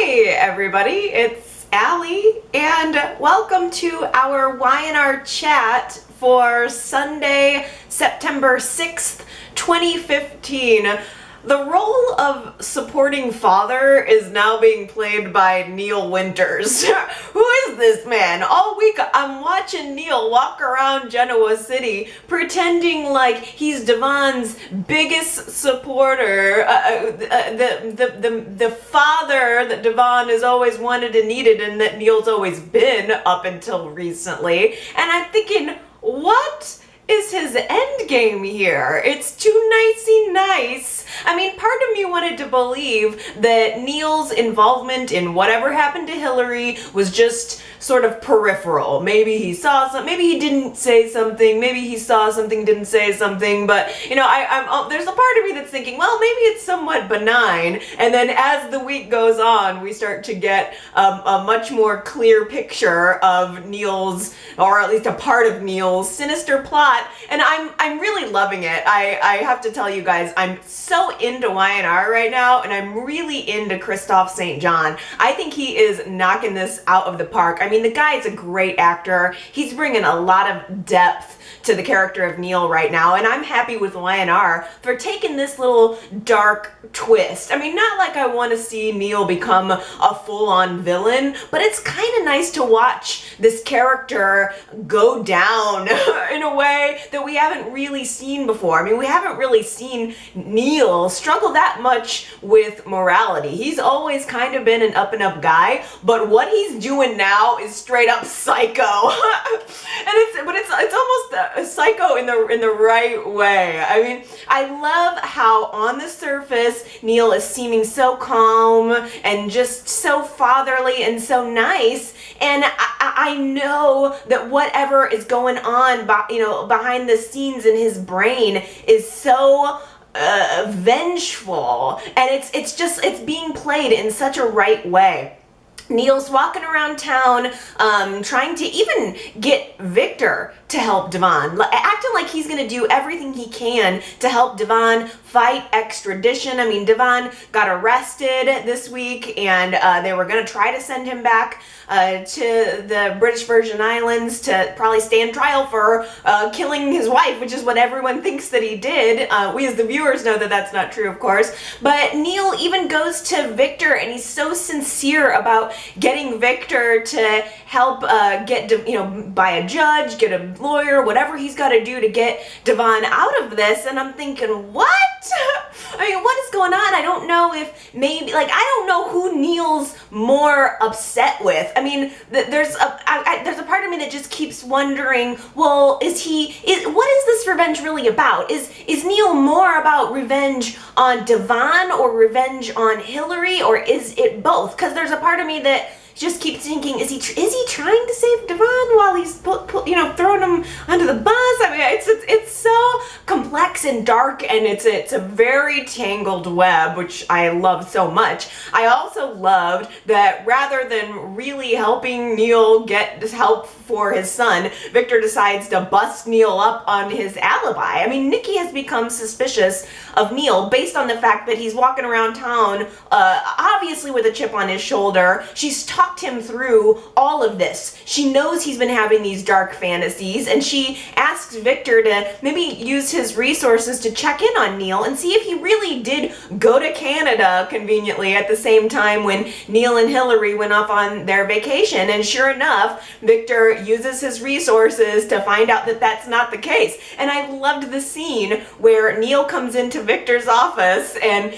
Hey everybody, it's Allie and welcome to our Y&R chat for Sunday, September 6th, 2015. The role of supporting father is now being played by Neil Winters. Who is this man? All week I'm watching Neil walk around Genoa City pretending like he's Devon's biggest supporter, the father that Devon has always wanted and needed and that Neil's always been up until recently. And I'm thinking, what is his end game here? It's too nicey nice. I mean, part of me wanted to believe that Neil's involvement in whatever happened to Hilary was just sort of peripheral. Maybe he saw something, maybe he didn't say something, maybe he saw something, didn't say something, but you know, there's a part of me that's thinking, well, maybe it's somewhat benign, and then as the week goes on, we start to get a much more clear picture of Neil's, or at least a part of Neil's sinister plot, and I'm really loving it. I have to tell you guys, I'm so into Y&R right now, and I'm really into Christophe St. John. I think he is knocking this out of the park. I mean, the guy is a great actor. He's bringing a lot of depth to the character of Neil right now, and I'm happy with Y&R for taking this little dark twist. I mean, not like I want to see Neil become a full-on villain, but it's kind of nice to watch this character go down in a way that we haven't really seen before. I mean, we haven't really seen Neil struggle that much with morality. He's always kind of been an up-and-up guy, but what he's doing now is straight up psycho. And it's almost a psycho in the right way. I mean, I love how on the surface Neil is seeming so calm and just so fatherly and so nice, and I know that whatever is going on behind the scenes in his brain is so vengeful, and it's being played in such a right way. Neil's walking around town trying to even get Victor to help Devon, acting like he's going to do everything he can to help Devon fight extradition. I mean, Devon got arrested this week, and they were going to try to send him back to the British Virgin Islands to probably stand trial for killing his wife, which is what everyone thinks that he did. We as the viewers know that that's not true, of course. But Neil even goes to Victor, and he's so sincere about getting Victor to help by a judge, get a lawyer, whatever he's got to do to get Devon out of this. And I'm thinking, what? I mean, what is going on? I don't know if maybe, I don't know who Neil's more upset with. I mean, there's a part of me that just keeps wondering, well, what is this revenge really about? Is Neil more about revenge on Devon or revenge on Hilary, or is it both? Because there's a part of me that just keeps thinking, is he trying to save Devon while he's throwing him under the bus? I mean, it's so complex and dark, and it's a very tangled web, which I love so much. I also loved that rather than really helping Neil get help for his son, Victor decides to bust Neil up on his alibi. I mean, Nikki has become suspicious of Neil based on the fact that he's walking around town, obviously with a chip on his shoulder. She's talked him through all of this. She knows he's been having these dark fantasies, and she asks Victor to maybe use his resources to check in on Neil and see if he really did go to Canada conveniently at the same time when Neil and Hilary went off on their vacation. And sure enough, Victor uses his resources to find out that that's not the case. And I loved the scene where Neil comes into Victor's office, and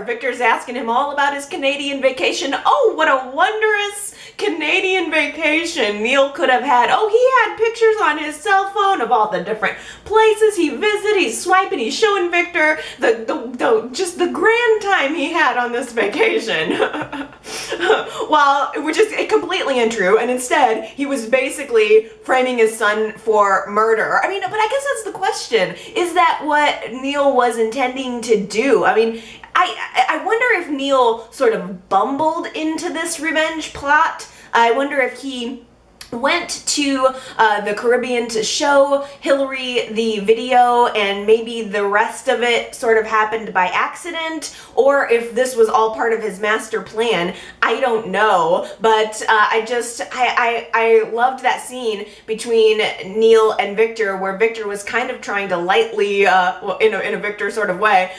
Victor's asking him all about his Canadian vacation. Oh, what a wondrous Canadian vacation Neil could have had. Oh, he had pictures on his cell phone of all the different places he visited. He's swiping, he's showing Victor just the grand time he had on this vacation. Which is completely untrue, and instead he was basically framing his son for murder. I mean, but I guess that's the question. Is that what Neil was intending to do? I mean, I wonder if Neil sort of bumbled into this revenge plot. I wonder if he went to the Caribbean to show Hilary the video and maybe the rest of it sort of happened by accident, or if this was all part of his master plan. I I don't know, but I loved that scene between Neil and Victor, where Victor was kind of trying to lightly, well, in a Victor sort of way,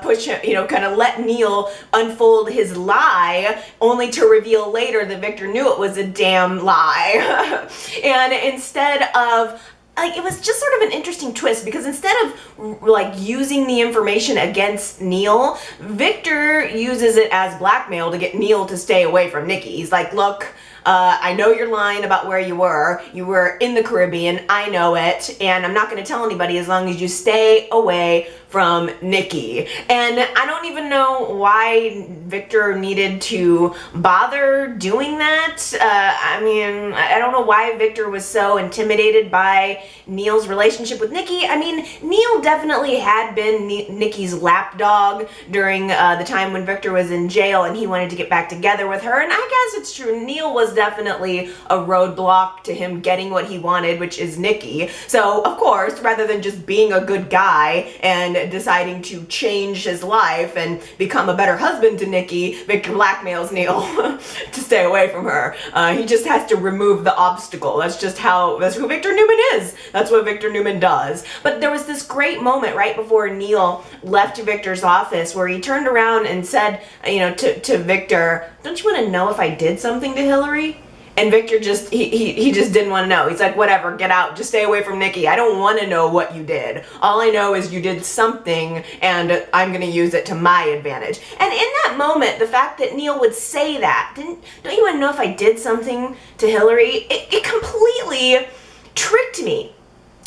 push him, kind of let Neil unfold his lie, only to reveal later that Victor knew it was a damn lie. And instead of, like, it was just sort of an interesting twist, because instead of like using the information against Neil, Victor uses it as blackmail to get Neil to stay away from Nikki. He's like, look, I know you're lying about where you were. You were in the Caribbean. I know it. And I'm not going to tell anybody as long as you stay away from Nikki. And I don't even know why Victor needed to bother doing that. I mean, I don't know why Victor was so intimidated by Neil's relationship with Nikki. I mean, Neil definitely had been Nikki's lapdog during the time when Victor was in jail and he wanted to get back together with her. And I guess it's true. Neil was definitely a roadblock to him getting what he wanted, which is Nikki. So, of course, rather than just being a good guy and deciding to change his life and become a better husband to Nikki, Victor blackmails Neil to stay away from her. He just has to remove the obstacle. That's who Victor Newman is. That's what Victor Newman does. But there was this great moment right before Neil left Victor's office where he turned around and said, to Victor, don't you want to know if I did something to Hilary? And Victor just, he just didn't want to know. He's like, whatever, get out, just stay away from Nikki. I don't want to know what you did. All I know is you did something and I'm going to use it to my advantage. And in that moment, the fact that Neil would say that, don't you want to know if I did something to Hilary? It completely tricked me.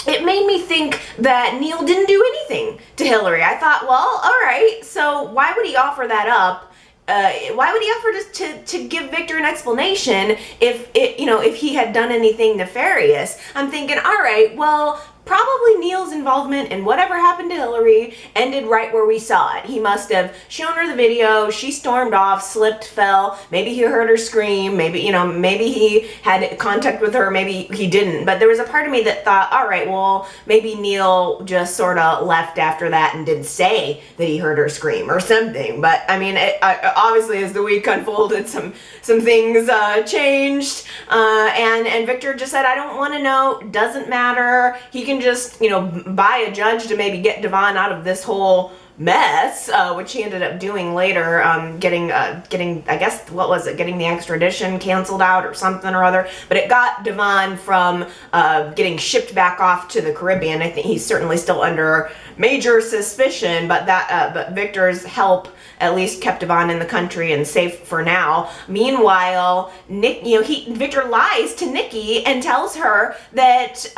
It made me think that Neil didn't do anything to Hilary. I thought, well, all right, so why would he offer that up? Why would he offer to give Victor an explanation if he had done anything nefarious? I'm thinking, all right, well, probably Neil's involvement in whatever happened to Hilary ended right where we saw it. He must have shown her the video, she stormed off, slipped, fell, maybe he heard her scream, maybe he had contact with her, maybe he didn't. But there was a part of me that thought, all right, well, maybe Neil just sort of left after that and didn't say that he heard her scream or something. But I mean, obviously as the week unfolded, some things changed, and Victor just said, I don't want to know, doesn't matter. He can just, buy a judge to maybe get Devon out of this whole mess, which he ended up doing later, getting, I guess, what was it, getting the extradition canceled out or something or other, but it got Devon from getting shipped back off to the Caribbean. I think he's certainly still under major suspicion, but but Victor's help at least kept Devon in the country and safe for now. Meanwhile, Victor lies to Nikki and tells her that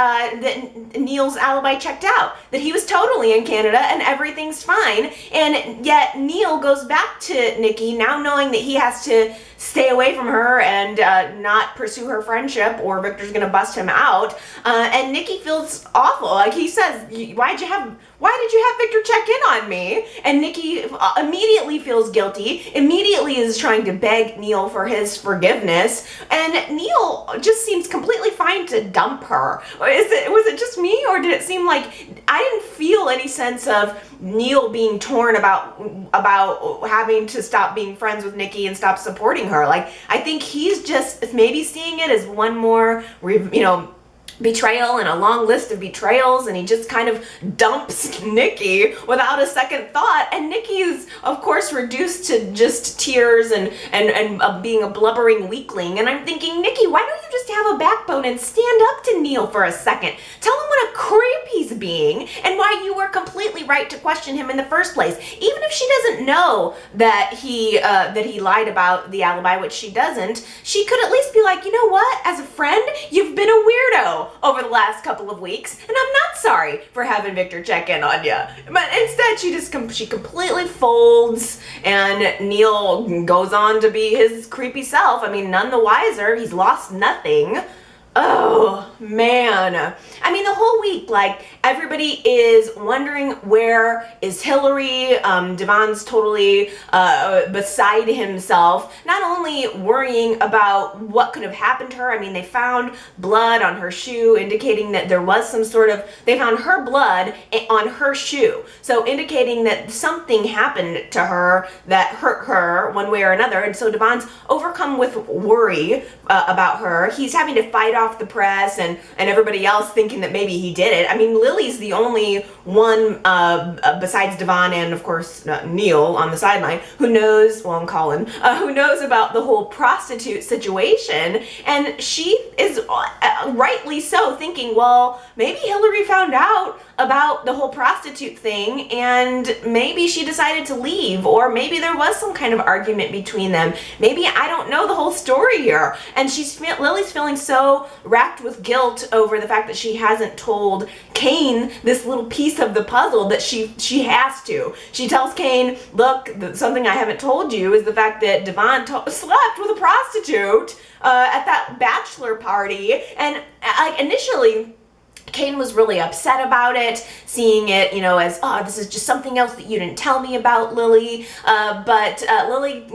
Neil's alibi checked out, that he was totally in Canada and everything's fine. And yet Neil goes back to Nikki now knowing that he has to stay away from her and not pursue her friendship or Victor's gonna bust him out. And Nikki feels awful. Like, he says, why did you have Victor check in on me? And Nikki immediately feels guilty, immediately is trying to beg Neil for his forgiveness, and Neil just seems completely fine to dump her. Was it just me, or did it seem like I didn't feel any sense of Neil being torn about having to stop being friends with Nikki and stop supporting her? Like, I think he's just maybe seeing it as one more, betrayal and a long list of betrayals, and he just kind of dumps Nikki without a second thought. And Nikki is, of course, reduced to just tears and being a blubbering weakling. And I'm thinking, Nikki, why don't you just have a backbone and stand up to Neil for a second? Tell him what a creep he's being and why you were completely right to question him in the first place. Even if she doesn't know that he lied about the alibi, which she doesn't, she could at least be like, you know what? As a friend, you've been a weirdo over the last couple of weeks, and I'm not sorry for having Victor check in on you. But instead, she completely folds, and Neil goes on to be his creepy self. I mean, none the wiser. He's lost nothing. Oh man. I mean, the whole week, like, everybody is wondering, where is Hilary? Devon's totally beside himself, not only worrying about what could have happened to her. I mean, they found blood on her shoe indicating that there was some sort of, they found her blood on her shoe, so indicating that something happened to her that hurt her one way or another. And so Devon's overcome with worry about her. He's having to fight off the press and everybody else thinking that maybe he did it. I mean, Lily's the only one besides Devon and of course Neil on the sideline who knows, well, and Colin, who knows about the whole prostitute situation. And she is rightly so thinking, well, maybe Hilary found out about the whole prostitute thing and maybe she decided to leave, or maybe there was some kind of argument between them. Maybe, I don't know the whole story here. And Lily's feeling so racked with guilt over the fact that she hasn't told Kane this little piece of the puzzle that she has to. She tells Kane, look, something I haven't told you is the fact that Devon slept with a prostitute at that bachelor party. And like, initially, Kane was really upset about it, seeing it, as, oh, this is just something else that you didn't tell me about, Lily. But Lily,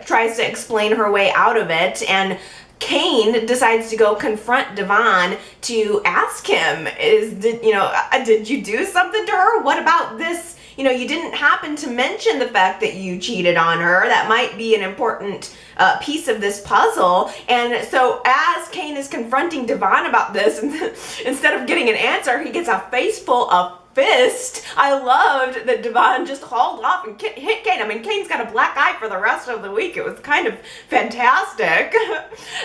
tries to explain her way out of it, and Kane decides to go confront Devon to ask him, did you do something to her? What about this? You didn't happen to mention the fact that you cheated on her. That might be an important piece of this puzzle. And so as Kane is confronting Devon about this, instead of getting an answer, he gets a face full of fist. I loved that Devon just hauled off and hit Kane. I mean, Kane's got a black eye for the rest of the week. It was kind of fantastic.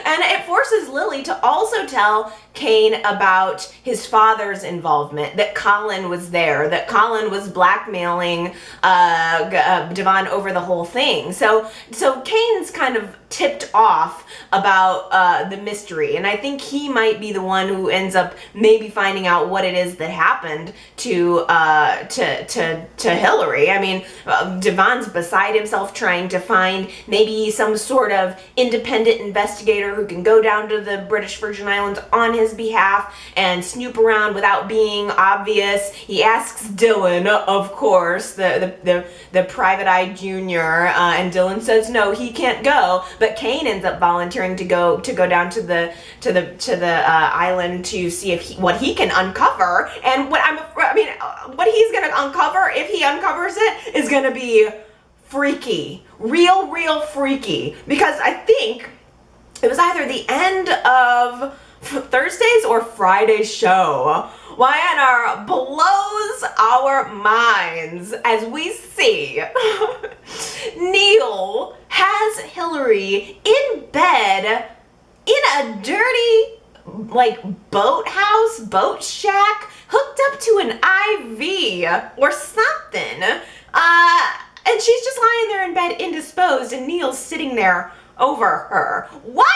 And it forces Lily to also tell Kane about his father's involvement, that Colin was there, that Colin was blackmailing Devon over the whole thing. So Kane's kind of tipped off about the mystery, and I think he might be the one who ends up maybe finding out what it is that happened to Hilary. I mean, Devon's beside himself trying to find maybe some sort of independent investigator who can go down to the British Virgin Islands on his behalf and snoop around without being obvious. He asks Dylan, of course, the private eye junior, and Dylan says no, he can't go. But Kane ends up volunteering to go down to the island to see what he can uncover. And what he's gonna uncover, if he uncovers it, is gonna be freaky, real freaky. Because I think it was either the end of Thursday's or Friday's show, Wyanna blows our minds as we see Neil has Hilary in bed in a dirty, boat shack, hooked up to an IV or something. And she's just lying there in bed, indisposed, and Neil's sitting there over her. What?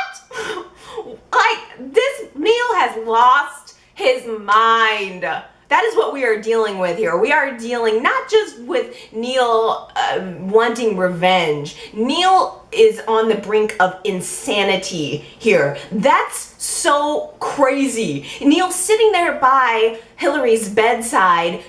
This Neil has lost his mind. That is what we are dealing with here. We are dealing not just with Neil wanting revenge. Neil is on the brink of insanity here. That's so crazy. Neil's sitting there by Hilary's bedside,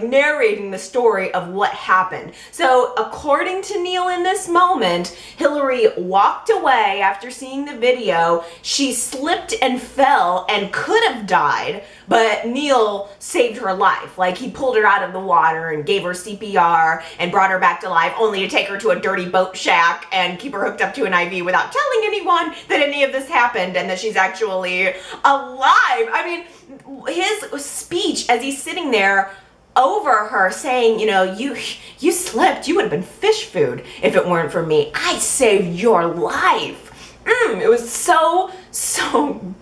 narrating the story of what happened. So according to Neil in this moment, Hilary walked away after seeing the video. She slipped and fell and could have died, but Neil saved her life. He pulled her out of the water and gave her CPR and brought her back to life, only to take her to a dirty boat shack and keep her hooked up to an IV without telling anyone that any of this happened and that she's actually alive. I mean, his speech as he's sitting there over her saying, you slipped, you would have been fish food if it weren't for me. I saved your life. It was so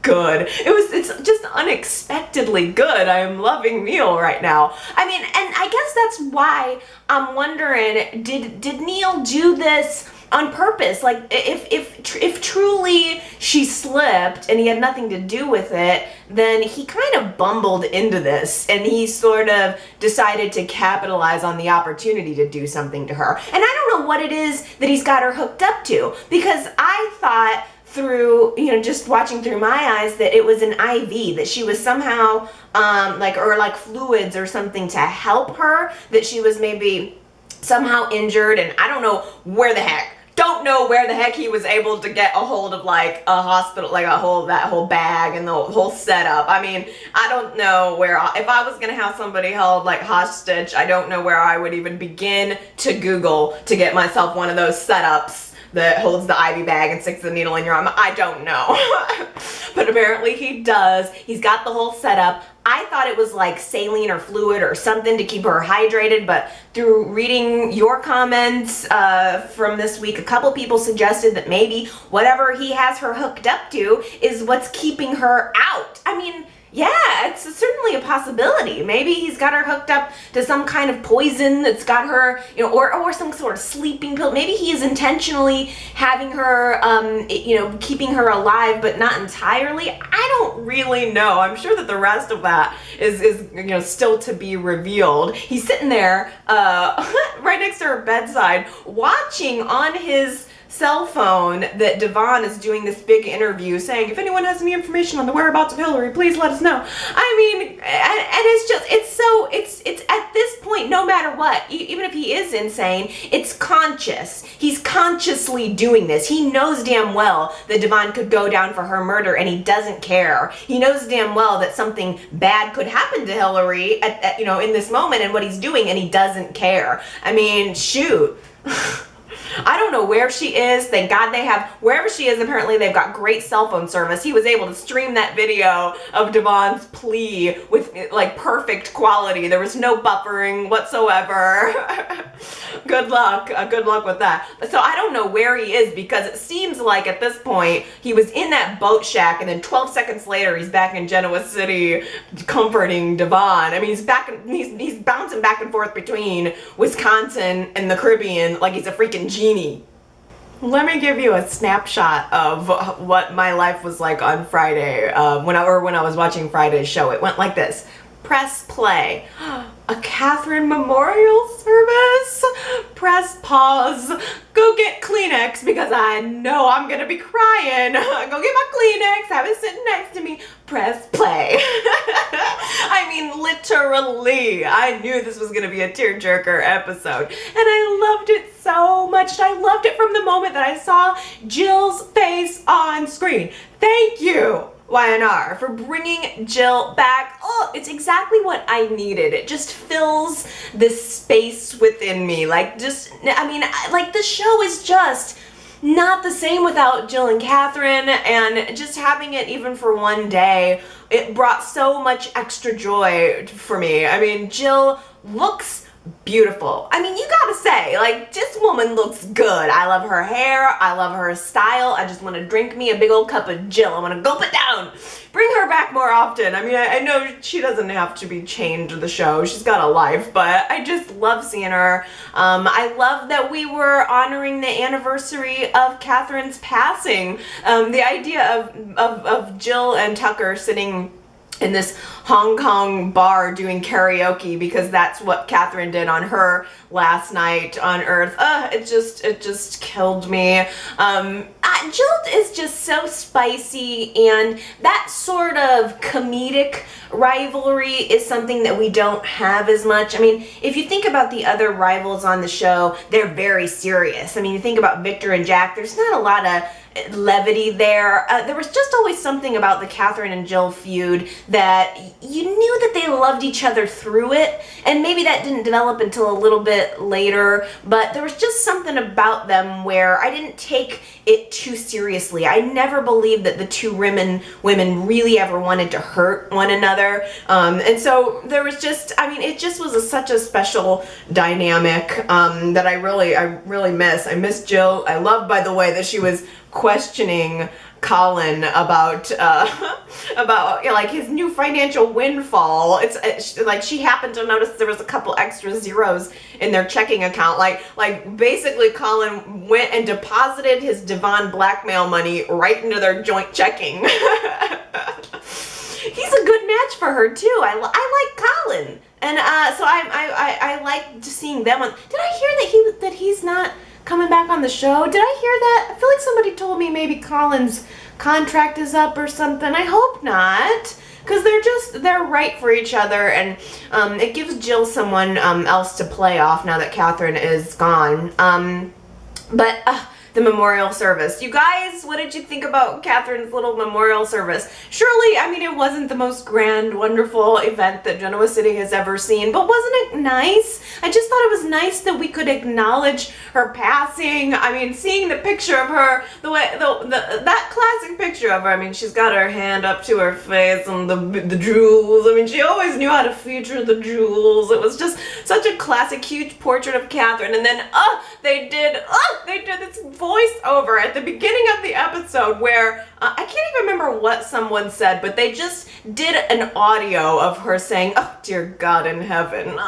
good. It's just unexpectedly good. I am loving Neil right now. I mean, and I guess that's why I'm wondering, did Neil do this on purpose? If truly she slipped and he had nothing to do with it, then he kind of bumbled into this and he sort of decided to capitalize on the opportunity to do something to her. And I don't don't know what it is that he's got her hooked up to, because I thought through, just watching through my eyes, that it was an IV, that she was somehow like fluids or something to help her, that she was maybe somehow injured, and I don't know where the heck he was able to get a hold of like a hospital, like that whole bag and the whole setup. I mean, I don't know if I was gonna have somebody held like hostage, I don't know where I would even begin to Google to get myself one of those setups that holds the IV bag and sticks the needle in your arm. I don't know. But apparently he does. He's got the whole setup. I thought it was like saline or fluid or something to keep her hydrated, but through reading your comments from this week, a couple people suggested that maybe whatever he has her hooked up to is what's keeping her out. I mean, yeah, it's certainly a possibility. Maybe he's got her hooked up to some kind of poison that's got her, or some sort of sleeping pill. Maybe he is intentionally having her, keeping her alive, but not entirely. I don't really know. I'm sure that the rest of that is still to be revealed. He's sitting there, right next to her bedside, watching on his cell phone that Devon is doing this big interview saying, if anyone has any information on the whereabouts of Hilary, please let us know. I mean, and it's at this point, no matter what, even if he is insane, it's conscious. He's consciously doing this. He knows damn well that Devon could go down for her murder, and he doesn't care. He knows damn well that something bad could happen to Hilary in this moment, and what he's doing, and he doesn't care. I mean, shoot. I don't know where she is. Thank God they have, wherever she is, apparently they've got great cell phone service. He was able to stream that video of Devon's plea with like perfect quality. There was no buffering whatsoever. Good luck with that. So I don't know where he is, because it seems like at this point he was in that boat shack, and then 12 seconds later he's back in Genoa City comforting Devon. I mean, he's bouncing back and forth between Wisconsin and the Caribbean like he's a freaking genie. Let me give you a snapshot of what my life was like on Friday when I was watching Friday's show. It went like this. Press play. A Katherine memorial service? Press pause. Go get Kleenex, because I know I'm gonna be crying. Go get my Kleenex, have it sitting next to me. Press play. I mean, literally, I knew this was gonna be a tearjerker episode, and I loved it so much. I loved it from the moment that I saw Jill's face on screen. Thank you, YNR, for bringing Jill back. Oh, it's exactly what I needed. It just fills this space within me. The show is just not the same without Jill and Katherine, and just having it even for one day, it brought so much extra joy for me. I mean, Jill looks beautiful. I mean, you gotta say, this woman looks good. I love her hair. I love her style. I just want to drink me a big old cup of Jill. I want to gulp it down. Bring her back more often. I mean, I know she doesn't have to be chained to the show. She's got a life, but I just love seeing her. I love that we were honoring the anniversary of Katherine's passing. The idea of Jill and Tucker sitting in this Hong Kong bar doing karaoke, because that's what Katherine did on her last night on Earth. It just killed me. Jill is just so spicy, and that sort of comedic rivalry is something that we don't have as much. I mean, if you think about the other rivals on the show, they're very serious. I mean, you think about Victor and Jack, there's not a lot of levity there. There was just always something about the Katherine and Jill feud that you knew that they loved each other through it, and maybe that didn't develop until a little bit later, but there was just something about them where I didn't take it too seriously. I never believed that the two women really ever wanted to hurt one another, and so there was just, I mean, it just was such a special dynamic that I really miss. I miss Jill. I love, by the way, that she was questioning Colin about his new financial windfall. It's like she happened to notice there was a couple extra zeros in their checking account. Like basically Colin went and deposited his Devon blackmail money right into their joint checking. He's a good match for her too. I like Colin, and so I like seeing them on. Did I hear that he's not back on the show. Did I hear that? I feel like somebody told me maybe Colin's contract is up or something. I hope not. Because they're right for each other, and it gives Jill someone else to play off now that Katherine is gone. But the memorial service. You guys, what did you think about Katherine's little memorial service? Surely, I mean, it wasn't the most grand, wonderful event that Genoa City has ever seen, but wasn't it nice? I just thought it was nice that we could acknowledge her passing. I mean, seeing the picture of her, that classic picture of her, I mean, she's got her hand up to her face and the jewels. I mean, she always knew how to feature the jewels. It was just such a classic, huge portrait of Katherine. And then, they did this voiceover at the beginning of the episode where I can't even remember what someone said, but they just did an audio of her saying, "Oh dear God in heaven."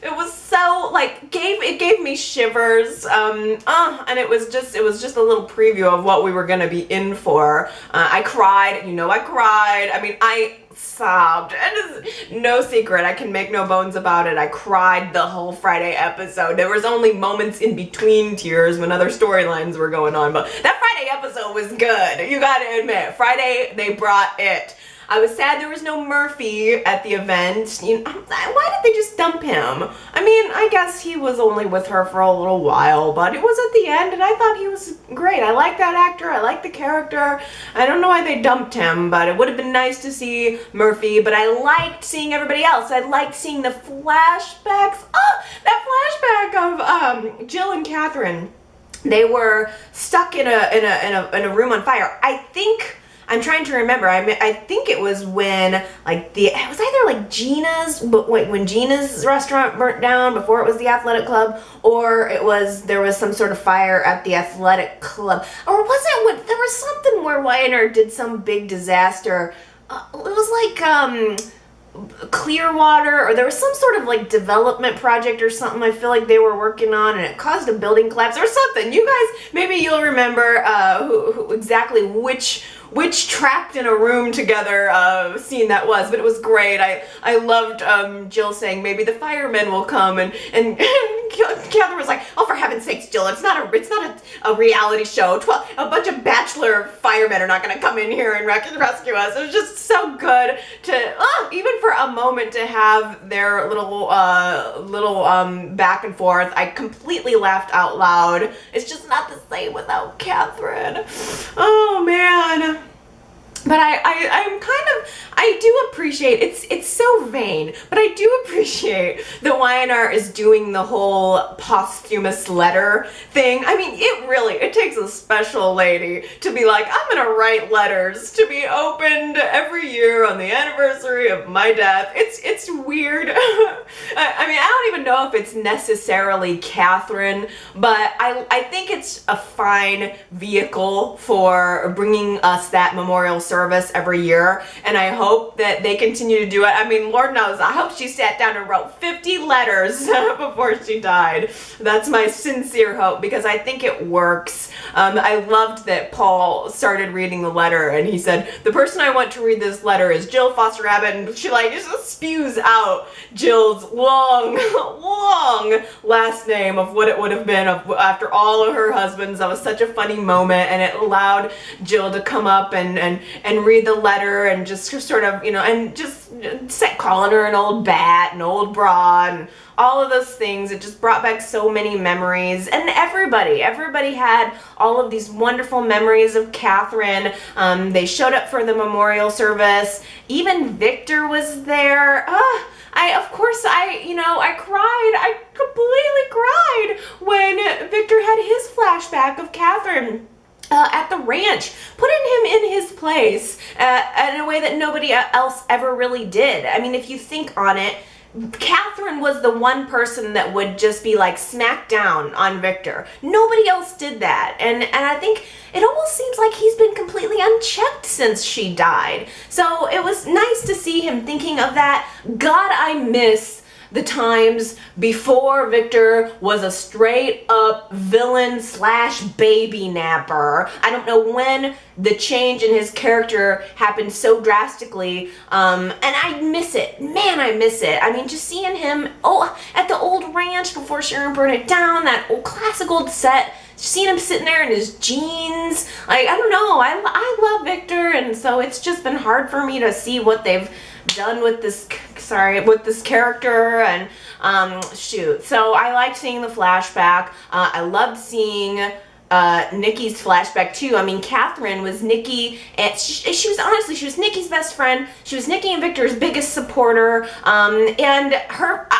It was so like it gave me shivers. And it was just a little preview of what we were gonna be in for. I cried. I cried. I mean, I sobbed, and it's no secret, I can make no bones about it. I cried the whole Friday episode. There was only moments in between tears when other storylines were going on, but that Friday episode was good. You gotta admit, Friday, they brought it. I was sad there was no Murphy at the event. Why did they just dump him? I mean, I guess he was only with her for a little while, but it was at the end, and I thought he was great. I like that actor. I like the character. I don't know why they dumped him, but it would have been nice to see Murphy, but I liked seeing everybody else. I liked seeing the flashbacks. That flashback of Jill and Katherine. They were stuck in a room on fire. I'm trying to remember. I think it was when it was either like Gina's, but when Gina's restaurant burnt down before it was the athletic club, or there was some sort of fire at the athletic club, or was it when there was something where Weiner did some big disaster? It was like Clearwater, or there was some sort of like development project or something I feel like they were working on, and it caused a building collapse or something. You guys, maybe you'll remember who exactly which trapped in a room together scene that was, but it was great. I loved Jill saying maybe the firemen will come, and Katherine was like, "Oh, for heaven's sakes, Jill, it's not a reality show. A bunch of bachelor firemen are not going to come in here and rescue us." It was just so good to even for a moment to have their little back and forth. I completely laughed out loud. It's just not the same without Katherine. Oh man. But I do appreciate, it's so vain, but I do appreciate that Weiner is doing the whole posthumous letter thing. I mean, it takes a special lady to be like, I'm gonna write letters to be opened every year on the anniversary of my death. It's weird. I mean, I don't even know if it's necessarily Katherine, but I think it's a fine vehicle for bringing us that memorial service every year, and I hope that they continue to do it. I mean, Lord knows, I hope she sat down and wrote 50 letters before she died. That's my sincere hope, because I think it works. I loved that Paul started reading the letter, and he said, "The person I want to read this letter is Jill Foster Abbott," and she just spews out Jill's long last name of what it would have been after all of her husbands. That was such a funny moment, and it allowed Jill to come up and read the letter and just sort of, and just calling her an old bat, an old broad, and all of those things. It just brought back so many memories, and everybody had all of these wonderful memories of Katherine. They showed up for the memorial service. Even Victor was there. I cried. I completely cried when Victor had his flashback of Katherine at the ranch, putting him in his place in a way that nobody else ever really did. I mean, if you think on it, Katherine was the one person that would just be like smack down on Victor. Nobody else did that. And I think it almost seems like he's been completely unchecked since she died. So it was nice to see him thinking of that. God, I miss the times before Victor was a straight up villain slash baby napper. I don't know when the change in his character happened so drastically, and I miss it. Man, I miss it. I mean, just seeing him, at the old ranch before Sharon burned it down, that old classic old set, seeing him sitting there in his jeans, like, I don't know, I love Victor, and so it's just been hard for me to see what they've done with this character, and so I liked seeing the flashback. I loved seeing Nikki's flashback too. I mean, Katherine was Nikki, and she was Nikki's best friend. She was Nikki and Victor's biggest supporter, and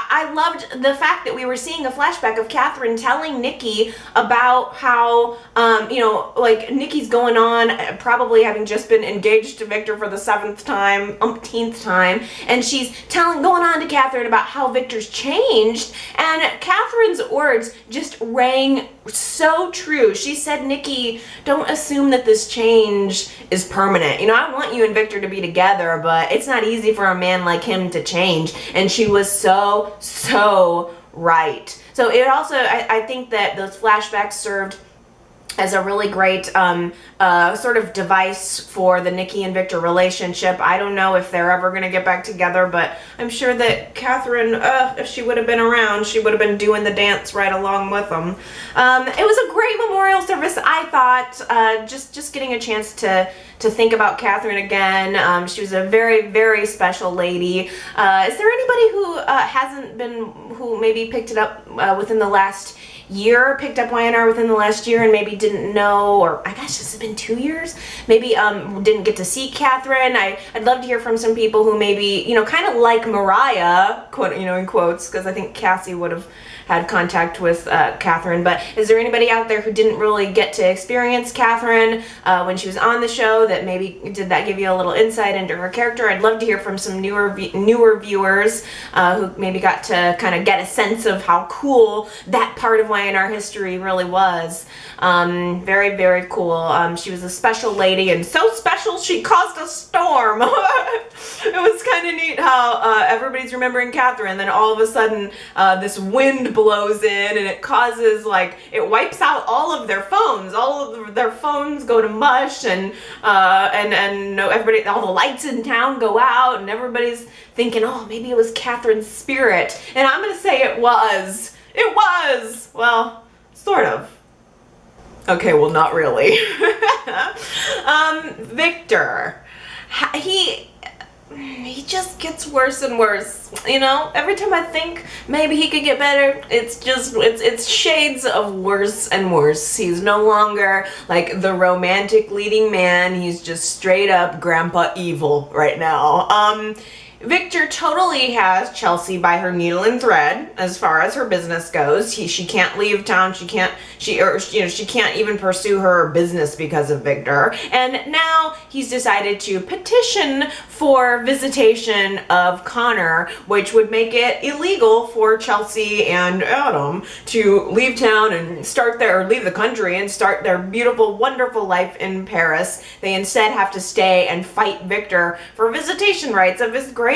I loved the fact that we were seeing a flashback of Katherine telling Nikki about how, like, Nikki's going on, probably having just been engaged to Victor for the 7th time, umpteenth time, and she's going on to Katherine about how Victor's changed, and Katherine's words just rang so true. She said, Nikki, don't assume that this change is permanent. I want you and Victor to be together, but it's not easy for a man like him to change. And she was so right. So it also, I think that those flashbacks served as a really great sort of device for the Nikki and Victor relationship. I don't know if they're ever going to get back together, but I'm sure that Katherine, if she would have been around, she would have been doing the dance right along with them. It was a great memorial service, I thought. Just getting a chance to think about Katherine again. She was a very, very special lady. Is there anybody who maybe picked it up within the last year, picked up YNR within the last year and maybe didn't know, or I guess this has been 2 years, maybe didn't get to see Katherine? I'd love to hear from some people who maybe, kind of like Mariah, quote, in quotes, because I think Cassie would have had contact with Katherine, but is there anybody out there who didn't really get to experience Katherine when she was on the show, that maybe did that give you a little insight into her character? I'd love to hear from some newer viewers who maybe got to kind of get a sense of how cool that part of YNR history really was. Very, very cool. She was a special lady, and so special she caused a storm. It was kind of neat how everybody's remembering Katherine, then all of a sudden this wind blows in and it causes, it wipes out all of their phones. All of their phones go to mush, and everybody, all the lights in town go out, and everybody's thinking, oh, maybe it was Katherine's spirit. And I'm gonna say it was. It was. Well, sort of. Okay, well, not really. Victor, he just gets worse and worse. Every time I think maybe he could get better, it's shades of worse and worse. He's no longer like the romantic leading man. He's just straight up grandpa evil right now. Victor totally has Chelsea by her needle and thread as far as her business goes. She can't leave town. She can't even pursue her business because of Victor. And now he's decided to petition for visitation of Connor, which would make it illegal for Chelsea and Adam to leave town and leave the country and start their beautiful, wonderful life in Paris. They instead have to stay and fight Victor for visitation rights of his grandson,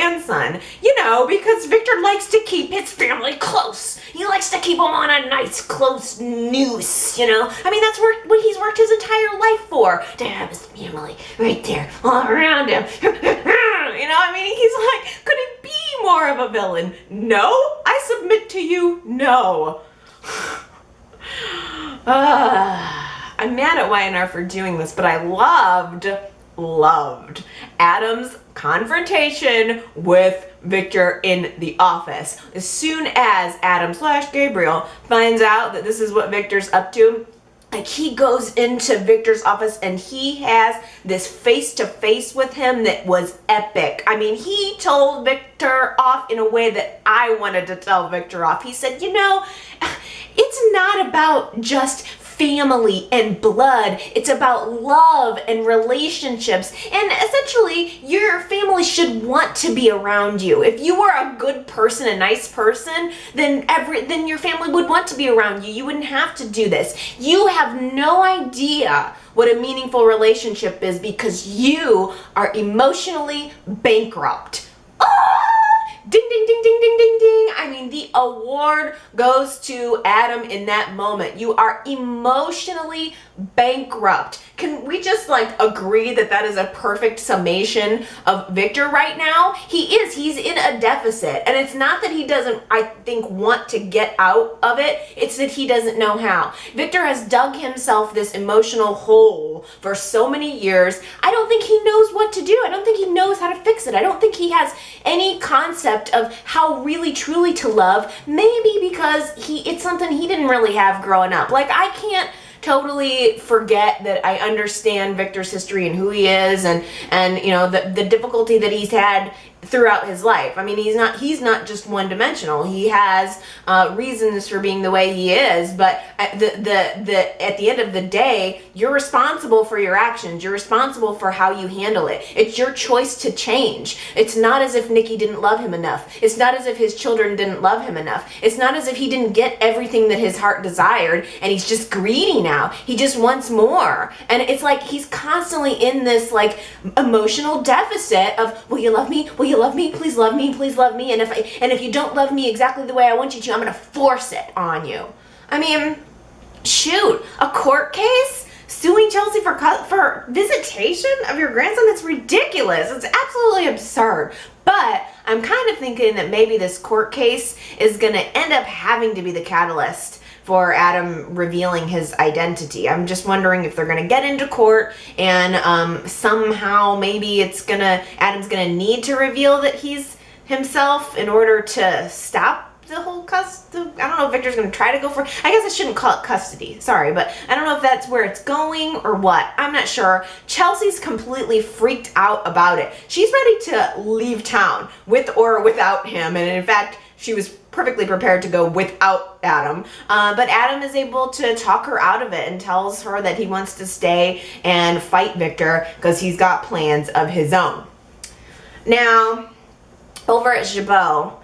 because Victor likes to keep his family close. He likes to keep them on a nice close noose, I mean, that's what he's worked his entire life for, to have his family right there all around him. I mean, he's like, could it be more of a villain? No, I submit to you, no. I'm mad at YNR for doing this, but I loved Adam's confrontation with Victor in the office. As soon as Adam / Gabriel finds out that this is what Victor's up to, he goes into Victor's office and he has this face-to-face with him that was epic. I mean, he told Victor off in a way that I wanted to tell Victor off. He said, it's not about just family and blood. It's about love and relationships. And essentially, your family should want to be around you. If you were a good person, a nice person, then your family would want to be around you. You wouldn't have to do this. You have no idea what a meaningful relationship is because you are emotionally bankrupt. ding, ding, ding, ding, ding, ding, ding. I mean, the award goes to Adam in that moment. You are emotionally bankrupt. Can we just like agree that that is a perfect summation of Victor right now? He's in a deficit, and it's not that he doesn't, I think, want to get out of it. It's that he doesn't know how. Victor has dug himself this emotional hole for so many years. I don't think he knows what to do. I don't think he knows how to fix it. I don't think he has any concept of how really truly to love, maybe because it's something he didn't really have growing up. Like, I can't totally forget that I understand Victor's history and who he is, and you know, the difficulty that he's had throughout his life. I mean, he's not just one-dimensional. He has reasons for being the way he is, but at the end of the day, you're responsible for your actions. You're responsible for how you handle it. It's your choice to change. It's not as if Nikki didn't love him enough. It's not as if his children didn't love him enough. It's not as if he didn't get everything that his heart desired and he's just greedy now. He just wants more. And it's like he's constantly in this like emotional deficit of, will you love me? Will you love me? Please love me. Please love me. And if you don't love me exactly the way I want you to, I'm going to force it on you. I mean, shoot, a court case? Suing Chelsea for visitation of your grandson? That's ridiculous. It's absolutely absurd. But I'm kind of thinking that maybe this court case is going to end up having to be the catalyst for Adam revealing his identity. I'm just wondering if they're going to get into court and somehow maybe Adam's going to need to reveal that he's himself in order to stop the whole custody. I don't know if Victor's going to try to go for, I guess I shouldn't call it custody, sorry, but I don't know if that's where it's going or what. I'm not sure. Chelsea's completely freaked out about it. She's ready to leave town with or without him, and in fact, she was perfectly prepared to go without Adam. But Adam is able to talk her out of it and tells her that he wants to stay and fight Victor because he's got plans of his own. Now, over at Jabo,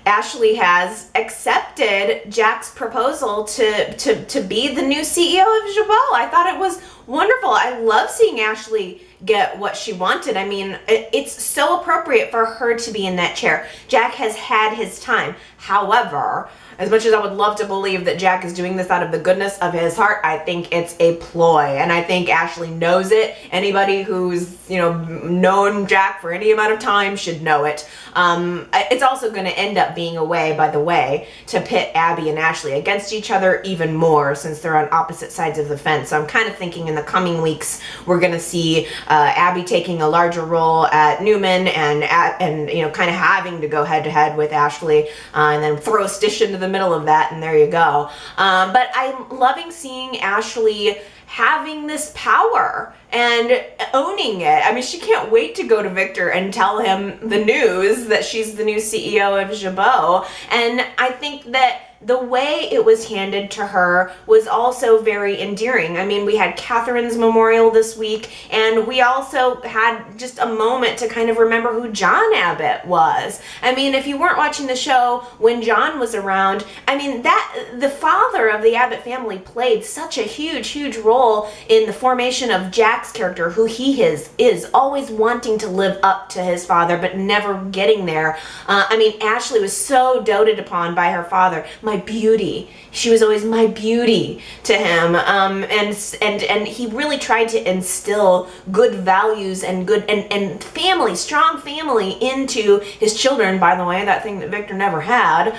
Ashley has accepted Jack's proposal to be the new CEO of Jabo. I thought it was wonderful. I love seeing Ashley get what she wanted. I mean, it's so appropriate for her to be in that chair. Jack has had his time. However, as much as I would love to believe that Jack is doing this out of the goodness of his heart, I think it's a ploy, and I think Ashley knows it. Anybody who's, you know, known Jack for any amount of time should know it. It's also going to end up being a way, by the way, to pit Abby and Ashley against each other even more, since they're on opposite sides of the fence. So I'm kind of thinking in the coming weeks we're going to see Abby taking a larger role at Newman and you know, kind of having to go head to head with Ashley, and then throw Stish into the middle of that, and there you go. But I'm loving seeing Ashley having this power and owning it. I mean, she can't wait to go to Victor and tell him the news that she's the new CEO of Jabo. And I think that the way it was handed to her was also very endearing. I mean, we had Katherine's memorial this week, and we also had just a moment to kind of remember who John Abbott was. I mean, if you weren't watching the show when John was around, I mean, that the father of the Abbott family played such a huge role in the formation of Jack's character, who he is always wanting to live up to his father, but never getting there. I mean, Ashley was so doted upon by her father. My beauty. She was always my beauty to him, and he really tried to instill good values and good and family, strong family into his children. By the way, that thing that Victor never had.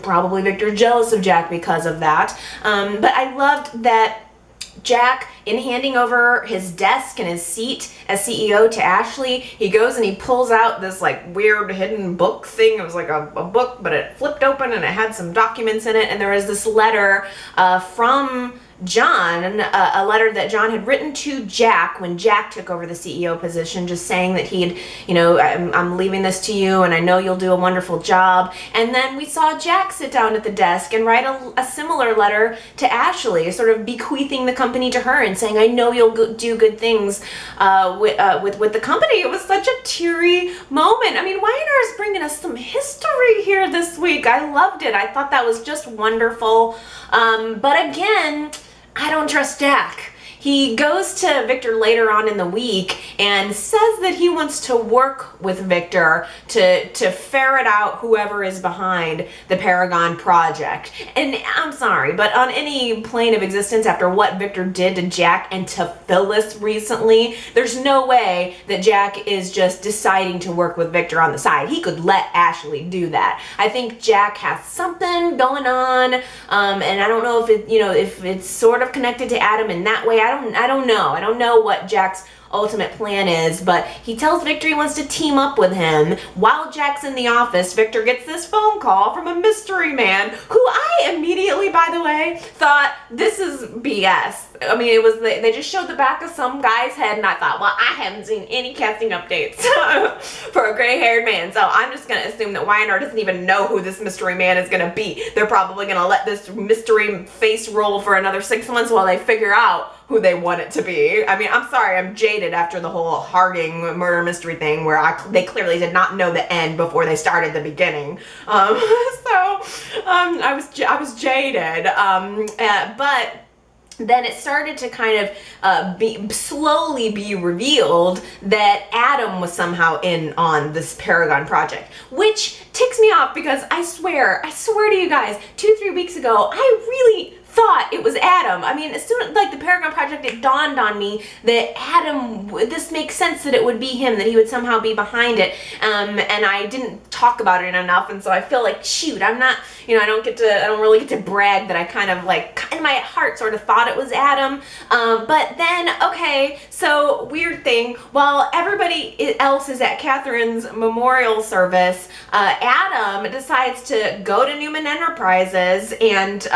Probably Victor's jealous of Jack because of that. But I loved that Jack, in handing over his desk and his seat as CEO to Ashley, he goes and he pulls out this like weird hidden book thing. It was like a book, but it flipped open and it had some documents in it, and there was this letter from John, a letter that John had written to Jack when Jack took over the CEO position, just saying that he'd, you know, I'm leaving this to you and I know you'll do a wonderful job. And then we saw Jack sit down at the desk and write a similar letter to Ashley, sort of bequeathing the company to her and saying, I know you'll do good things with the company. It was such a teary moment. I mean, Weiner is bringing us some history here this week. I loved it. I thought that was just wonderful. But again, I don't trust Jack. he goes to Victor later on in the week and says that he wants to work with Victor to ferret out whoever is behind the Paragon project. And I'm sorry, but on any plane of existence, after what Victor did to Jack and to Phyllis recently, there's no way that Jack is just deciding to work with Victor on the side. He could let Ashley do that. I think Jack has something going on, and I don't know if it's sort of connected to Adam in that way. I don't know what Jack's ultimate plan is, but he tells Victor he wants to team up with him. While Jack's in the office, Victor gets this phone call from a mystery man who I immediately, by the way, thought this is BS. I mean, it was they just showed the back of some guy's head, and I thought, well, I haven't seen any casting updates for a gray-haired man, so I'm just gonna assume that Y&R doesn't even know who this mystery man is gonna be. They're probably gonna let this mystery face roll for another 6 months while they figure out who they want it to be. I mean, I'm sorry, I'm jaded after the whole Harding murder mystery thing where they clearly did not know the end before they started the beginning. I was jaded, but then it started to kind of slowly be revealed that Adam was somehow in on this Paragon project, which ticks me off because I swear to you guys, 2-3 weeks ago, I really thought it was Adam. I mean, as soon as, like, the Paragon project, it dawned on me that Adam, this makes sense that it would be him, that he would somehow be behind it, and I didn't talk about it enough, and so I feel like, shoot, I'm not, I don't really get to brag that I kind of, like, in my heart sort of thought it was Adam, but then, okay, so, weird thing, while everybody else is at Katherine's memorial service, Adam decides to go to Newman Enterprises and,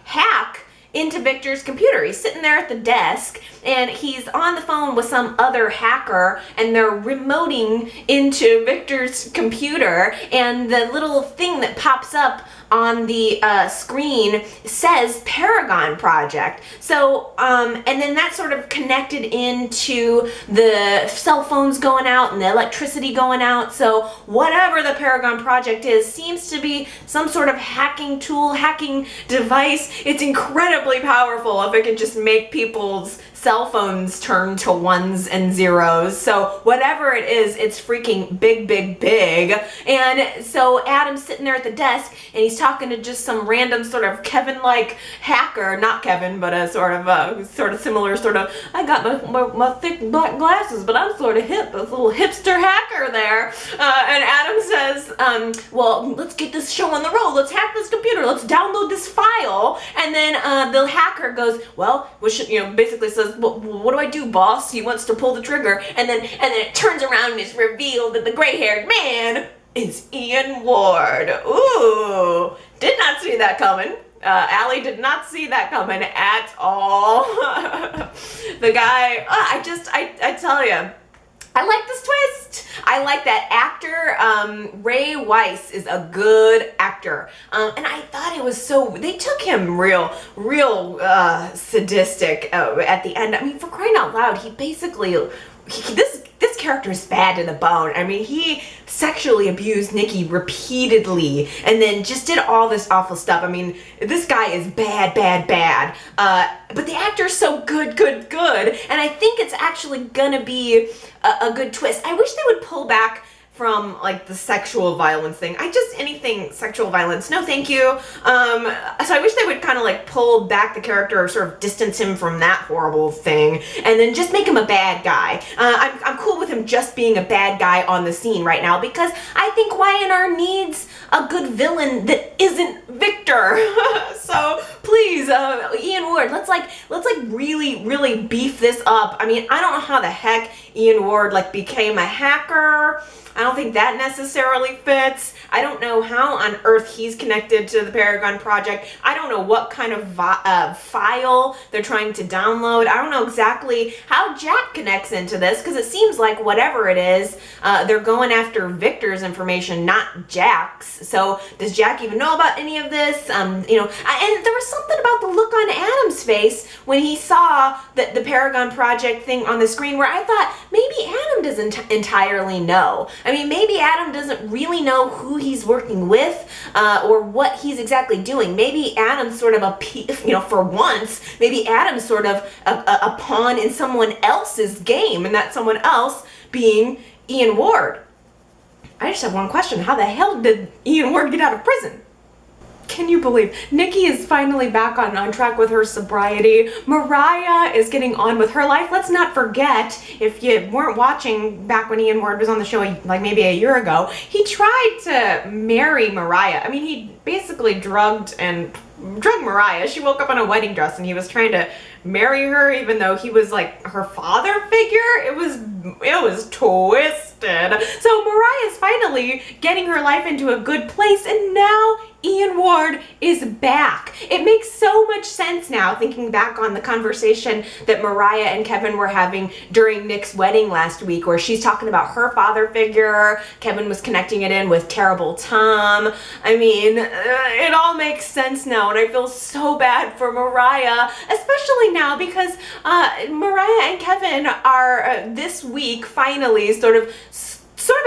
hack into Victor's computer. He's sitting there at the desk and he's on the phone with some other hacker and they're remoting into Victor's computer, and the little thing that pops up on the screen says Paragon Project. So, and then that sort of connected into the cell phones going out and the electricity going out. So whatever the Paragon Project is seems to be some sort of hacking tool, hacking device. It's incredibly powerful if it can just make people's cell phones turn to ones and zeros. So whatever it is, it's freaking big, big, big. And so Adam's sitting there at the desk and he's talking to just some random sort of Kevin-like hacker, not Kevin, but a sort of similar sort of, I got my thick black glasses, but I'm sort of hip, this little hipster hacker there. And Adam says, well, let's get this show on the road. Let's hack this computer. Let's download this file. And then the hacker goes, well, we should, basically says, what do I do, boss? He wants to pull the trigger, and then it turns around and it's revealed that the gray-haired man is Ian Ward. Ooh, did not see that coming. Allie did not see that coming at all. The guy, I tell you, I like this twist. I like that actor. Ray Weiss is a good actor. And I thought it was they took him real sadistic at the end. I mean, for crying out loud, he basically, this character is bad to the bone. I mean, he sexually abused Nikki repeatedly and then just did all this awful stuff. I mean, this guy is bad. But the actor's so good. And I think it's actually gonna be a good twist. I wish they would pull back from, like, the sexual violence thing. Anything sexual violence, no thank you. So I wish they would kind of, like, pull back the character or sort of distance him from that horrible thing and then just make him a bad guy. I'm cool with him just being a bad guy on the scene right now because I think Y&R needs a good villain that isn't Victor. So please, Ian Ward, let's really beef this up. I mean, I don't know how the heck Ian Ward, like, became a hacker. I don't think that necessarily fits. I don't know how on earth he's connected to the Paragon Project. I don't know what kind of file they're trying to download. I don't know exactly how Jack connects into this because it seems like whatever it is, they're going after Victor's information, not Jack's. So does Jack even know about any of this? And there was something about the look on Adam's face when he saw the Paragon Project thing on the screen where I thought maybe Adam doesn't entirely know. I mean, maybe Adam doesn't really know who he's working with or what he's exactly doing. Maybe Adam's sort of for once, maybe Adam's sort of a pawn in someone else's game, and that someone else being Ian Ward. I just have one question. How the hell did Ian Ward get out of prison? Can you believe Nikki is finally back on track with her sobriety? Mariah is getting on with her life. Let's not forget, if you weren't watching back when Ian Ward was on the show like maybe a year ago, he tried to marry Mariah. I mean, he basically drugged Mariah. She woke up in a wedding dress and he was trying to marry her even though he was like her father figure. It was twisted. So Mariah's finally getting her life into a good place, and now Ian Ward is back. It makes so much sense now, thinking back on the conversation that Mariah and Kevin were having during Nick's wedding last week, where she's talking about her father figure. Kevin was connecting it in with Terrible Tom. I mean, it all makes sense now, and I feel so bad for Mariah, especially now because Mariah and Kevin are this week finally sort of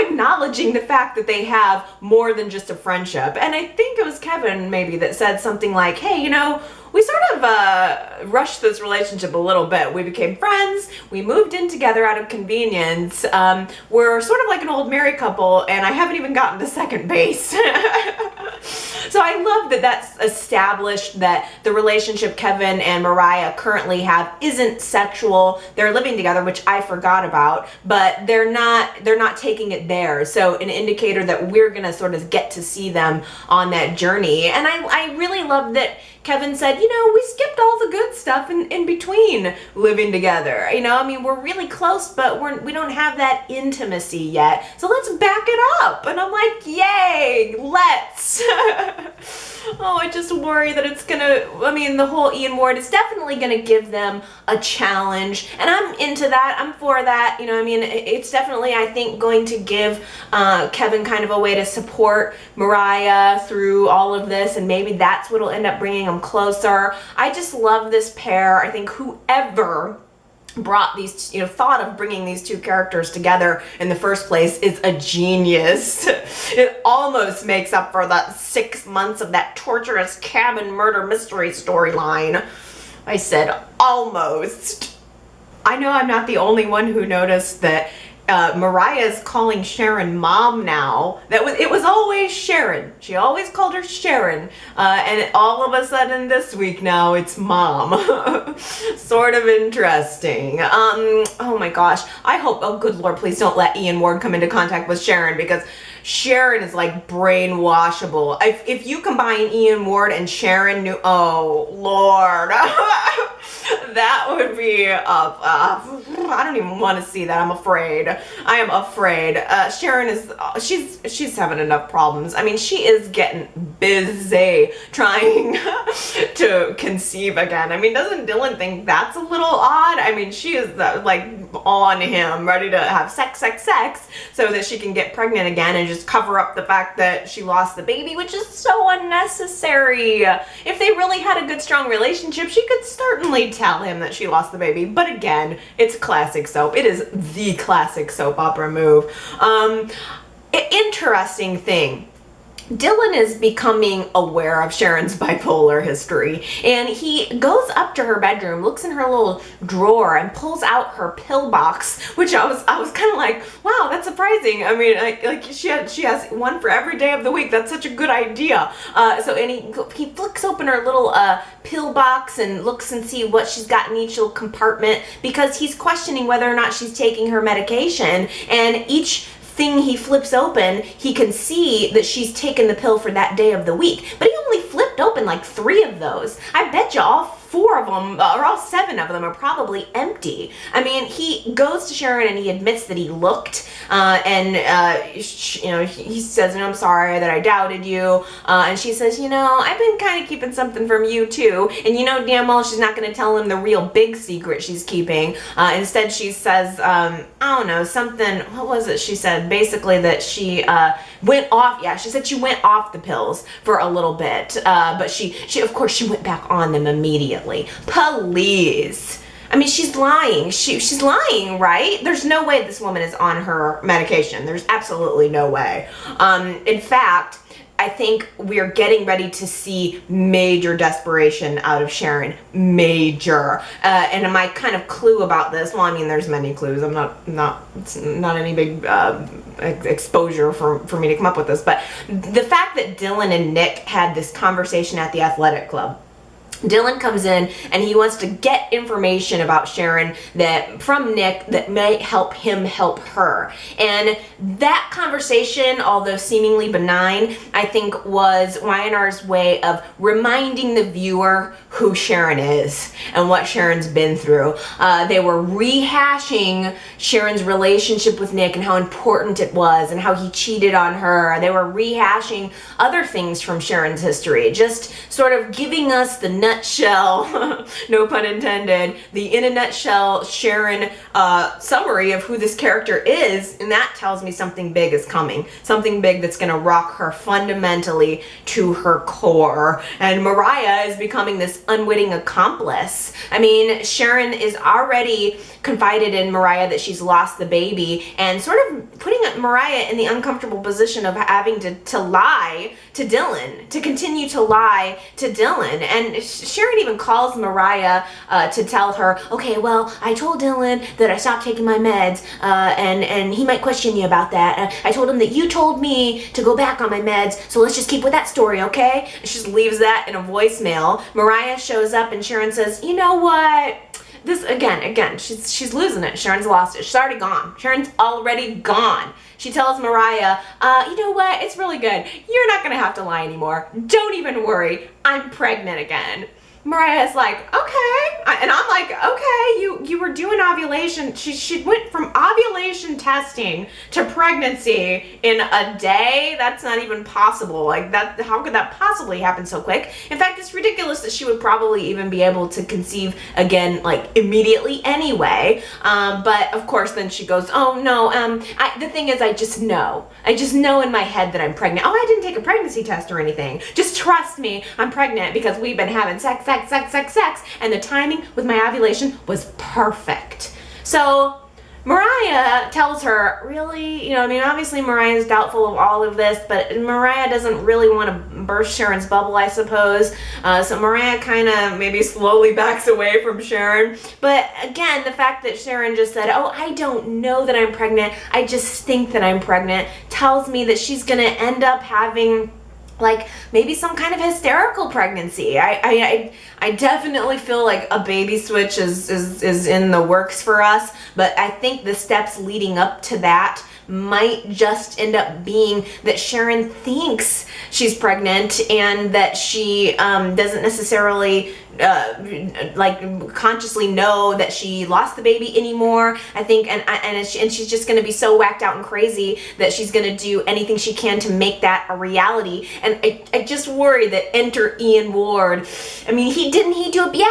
acknowledging the fact that they have more than just a friendship. And I think it was Kevin maybe that said something like, hey, we sort of rushed this relationship a little bit. We became friends. We moved in together out of convenience. We're sort of like an old married couple, and I haven't even gotten to second base. So I love that that's established, that the relationship Kevin and Mariah currently have isn't sexual. They're living together, which I forgot about, but they're not taking it there. So an indicator that we're gonna sort of get to see them on that journey. And I really love that Kevin said, we skipped all the good stuff in between living together. I mean, we're really close, but we don't have that intimacy yet. So let's back it up. And I'm like, yay, let's. Oh, I just worry that the whole Ian Ward is definitely gonna give them a challenge. And I'm into that, I'm for that. It's definitely, I think, going to give Kevin kind of a way to support Mariah through all of this, and maybe that's what'll end up bringing them closer. I just love this pair. I think whoever brought these, thought of bringing these two characters together in the first place is a genius. It almost makes up for that 6 months of that torturous cabin murder mystery storyline. I said almost. I know I'm not the only one who noticed that Mariah's calling Sharon mom now. It was always Sharon. She always called her Sharon. And all of a sudden this week now it's mom. Sort of interesting. Oh my gosh. I hope, oh good Lord, please don't let Ian Ward come into contact with Sharon, because Sharon is like brainwashable. If you combine Ian Ward and Sharon, oh Lord. That would be, I don't even want to see that. I'm afraid. I am afraid. Sharon she's having enough problems. I mean, she is getting busy trying to conceive again. I mean, doesn't Dylan think that's a little odd? I mean, she is like on him, ready to have sex so that she can get pregnant again and just cover up the fact that she lost the baby, which is so unnecessary. If they really had a good, strong relationship, she could certainly tell him that she lost the baby. But again, it's classic soap. It is the classic soap opera move. Interesting thing. Dylan is becoming aware of Sharon's bipolar history, and he goes up to her bedroom, looks in her little drawer, and pulls out her pill box, which I was kind of like, wow, that's surprising. I mean, like she has one for every day of the week. That's such a good idea. And he flicks open her little pill box and looks and see what she's got in each little compartment, because he's questioning whether or not she's taking her medication, and each thing he flips open, he can see that she's taken the pill for that day of the week. But he only flipped open like 3 of those. I bet you all 4 of them, or all 7 of them, are probably empty. I mean, he goes to Sharon and he admits that he looked, he says, I'm sorry that I doubted you. And she says, I've been kind of keeping something from you too. And damn well she's not going to tell him the real big secret she's keeping. Instead, she says, I don't know, something, what was it she said? Basically that she went off, she said she went off the pills for a little bit. But she of course, she went back on them immediately. Please. I mean, she's lying. She's lying, right? There's no way this woman is on her medication. There's absolutely no way. In fact, I think we're getting ready to see major desperation out of Sharon. Major. And my kind of clue about this, well, I mean, there's many clues. It's not any big exposure for me to come up with this. But the fact that Dylan and Nick had this conversation at the athletic club. Dylan comes in and he wants to get information about Sharon from Nick that may help him help her. And that conversation, although seemingly benign, I think was Y&R's way of reminding the viewer who Sharon is and what Sharon's been through. They were rehashing Sharon's relationship with Nick and how important it was and how he cheated on her. They were rehashing other things from Sharon's history, just sort of giving us the nutshell, no pun intended, the in a nutshell Sharon summary of who this character is, and that tells me something big is coming. Something big that's going to rock her fundamentally to her core. And Mariah is becoming this unwitting accomplice. I mean, Sharon is already confided in Mariah that she's lost the baby and sort of putting Mariah in the uncomfortable position of having to lie to Dylan, to continue to lie to Dylan. And Sharon even calls Mariah to tell her, okay, well, I told Dylan that I stopped taking my meds and he might question you about that. I told him that you told me to go back on my meds, so let's just keep with that story, okay? And she just leaves that in a voicemail. Mariah shows up and Sharon says, you know what? This again, she's losing it. Sharon's lost it. She's already gone. Sharon's already gone. She tells Mariah, you know what? It's really good. You're not going to have to lie anymore. Don't even worry. I'm pregnant again. Mariah's like, okay. And I'm like, okay, you were doing ovulation. She went from ovulation testing to pregnancy in a day. That's not even possible. Like that, how could that possibly happen so quick? In fact, it's ridiculous that she would probably even be able to conceive again, like immediately anyway. But of course, then she goes, oh no, the thing is, I just know in my head that I'm pregnant. Oh, I didn't take a pregnancy test or anything. Just trust me, I'm pregnant because we've been having sex, and the timing with my ovulation was perfect. So Mariah tells her, really, I mean, obviously Mariah's doubtful of all of this, but Mariah doesn't really want to burst Sharon's bubble, I suppose. So Mariah kind of maybe slowly backs away from Sharon. But again, the fact that Sharon just said, oh, I don't know that I'm pregnant, I just think that I'm pregnant, tells me that she's going to end up having like maybe some kind of hysterical pregnancy. I definitely feel like a baby switch is in the works for us, but I think the steps leading up to that might just end up being that Sharon thinks she's pregnant and that she doesn't necessarily like consciously know that she lost the baby anymore. I think and she's just going to be so whacked out and crazy that she's going to do anything she can to make that a reality. And I just worry that enter Ian Ward. I mean, he do it? Yeah,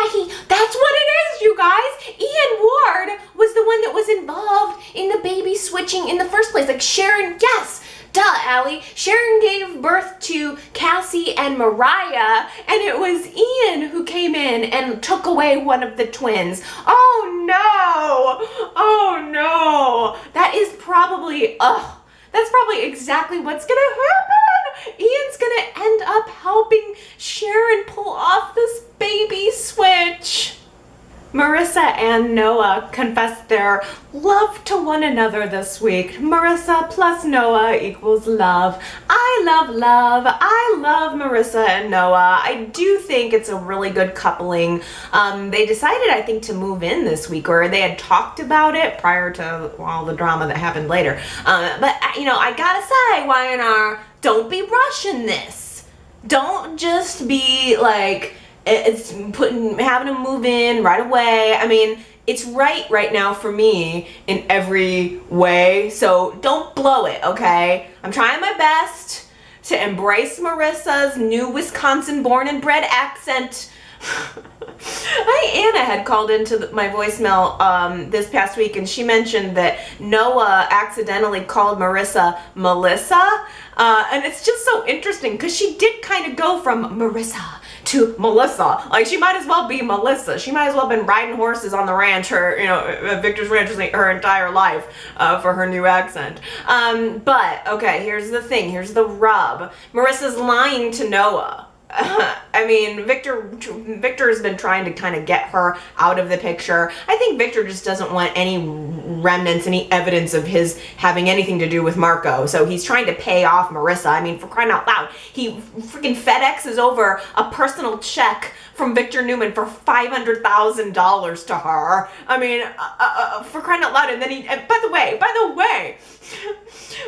that's what it is, you guys. Ian Ward was the one that was involved in the baby switching in the first place. Like Sharon, yes. Duh, Allie. Sharon gave birth to Cassie and Mariah, and it was Ian who came in and took away one of the twins. Oh no! Oh no! That's probably exactly what's gonna happen. Ian's gonna end up helping Sharon pull off this baby switch. Marissa and Noah confessed their love to one another this week. Marissa plus Noah equals love. I love love. I love Marissa and Noah. I do think it's a really good coupling. They decided, I think, to move in this week, or they had talked about it prior to all the drama that happened later. But, I gotta say, Y&R, don't be rushing this. Don't just be like, it's having them move in right away. I mean, it's right now for me in every way. So don't blow it, okay? I'm trying my best to embrace Marissa's new Wisconsin born and bred accent. Anna had called into my voicemail this past week, and she mentioned that Noah accidentally called Marissa Melissa. And it's just so interesting because she did kind of go from Marissa to Melissa. Like, she might as well be Melissa. She might as well have been riding horses on the ranch, Victor's ranch her entire life for her new accent. But, okay, here's the thing. Here's the rub. Marissa's lying to Noah. I mean, Victor has been trying to kind of get her out of the picture. I think Victor just doesn't want any remnants, any evidence of his having anything to do with Marco. So he's trying to pay off Marissa. I mean, for crying out loud, he freaking FedExes over a personal check from Victor Newman for $500,000 to her. I mean, for crying out loud. And then by the way,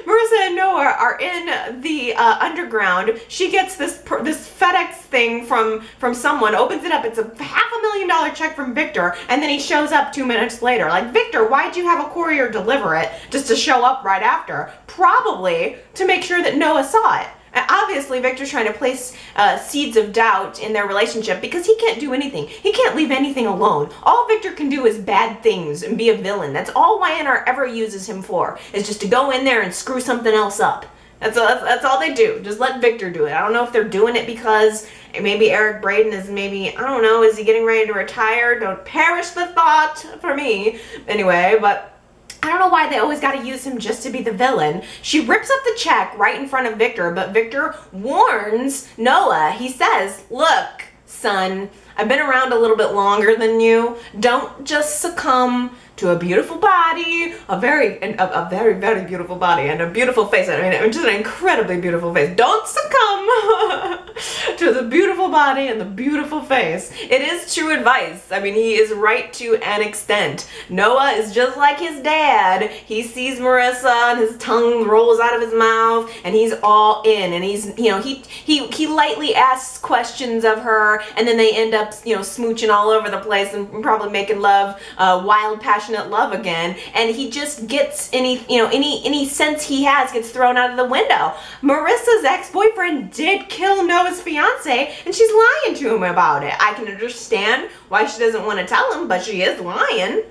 Marissa and Noah are in the underground. She gets this FedEx thing from someone, opens it up. It's a $500,000 check from Victor, and then he shows up 2 minutes later. Like, Victor, why'd you have a courier deliver it just to show up right after? Probably to make sure that Noah saw it. And obviously, Victor's trying to place seeds of doubt in their relationship because he can't do anything. He can't leave anything alone. All Victor can do is bad things and be a villain. That's all YNR ever uses him for, is just to go in there and screw something else up. That's all they do. Just let Victor do it. I don't know if they're doing it because maybe Eric Braeden is I don't know, is he getting ready to retire? Don't perish the thought for me. Anyway, but I don't know why they always got to use him just to be the villain. She rips up the check right in front of Victor, but Victor warns Noah. He says, look, son, I've been around a little bit longer than you. Don't just succumb to a beautiful body, a very, very beautiful body, and a beautiful face. I mean, just an incredibly beautiful face. Don't succumb to the beautiful body and the beautiful face. It is true advice. I mean, he is right to an extent. Noah is just like his dad. He sees Marissa and his tongue rolls out of his mouth and he's all in, and he's, he lightly asks questions of her, and then they end up, smooching all over the place and probably making love, wild, passionate love again, and he just gets any sense he has gets thrown out of the window. Marissa's ex-boyfriend did kill Noah's fiance, and she's lying to him about it. I can understand why she doesn't want to tell him, but she is lying.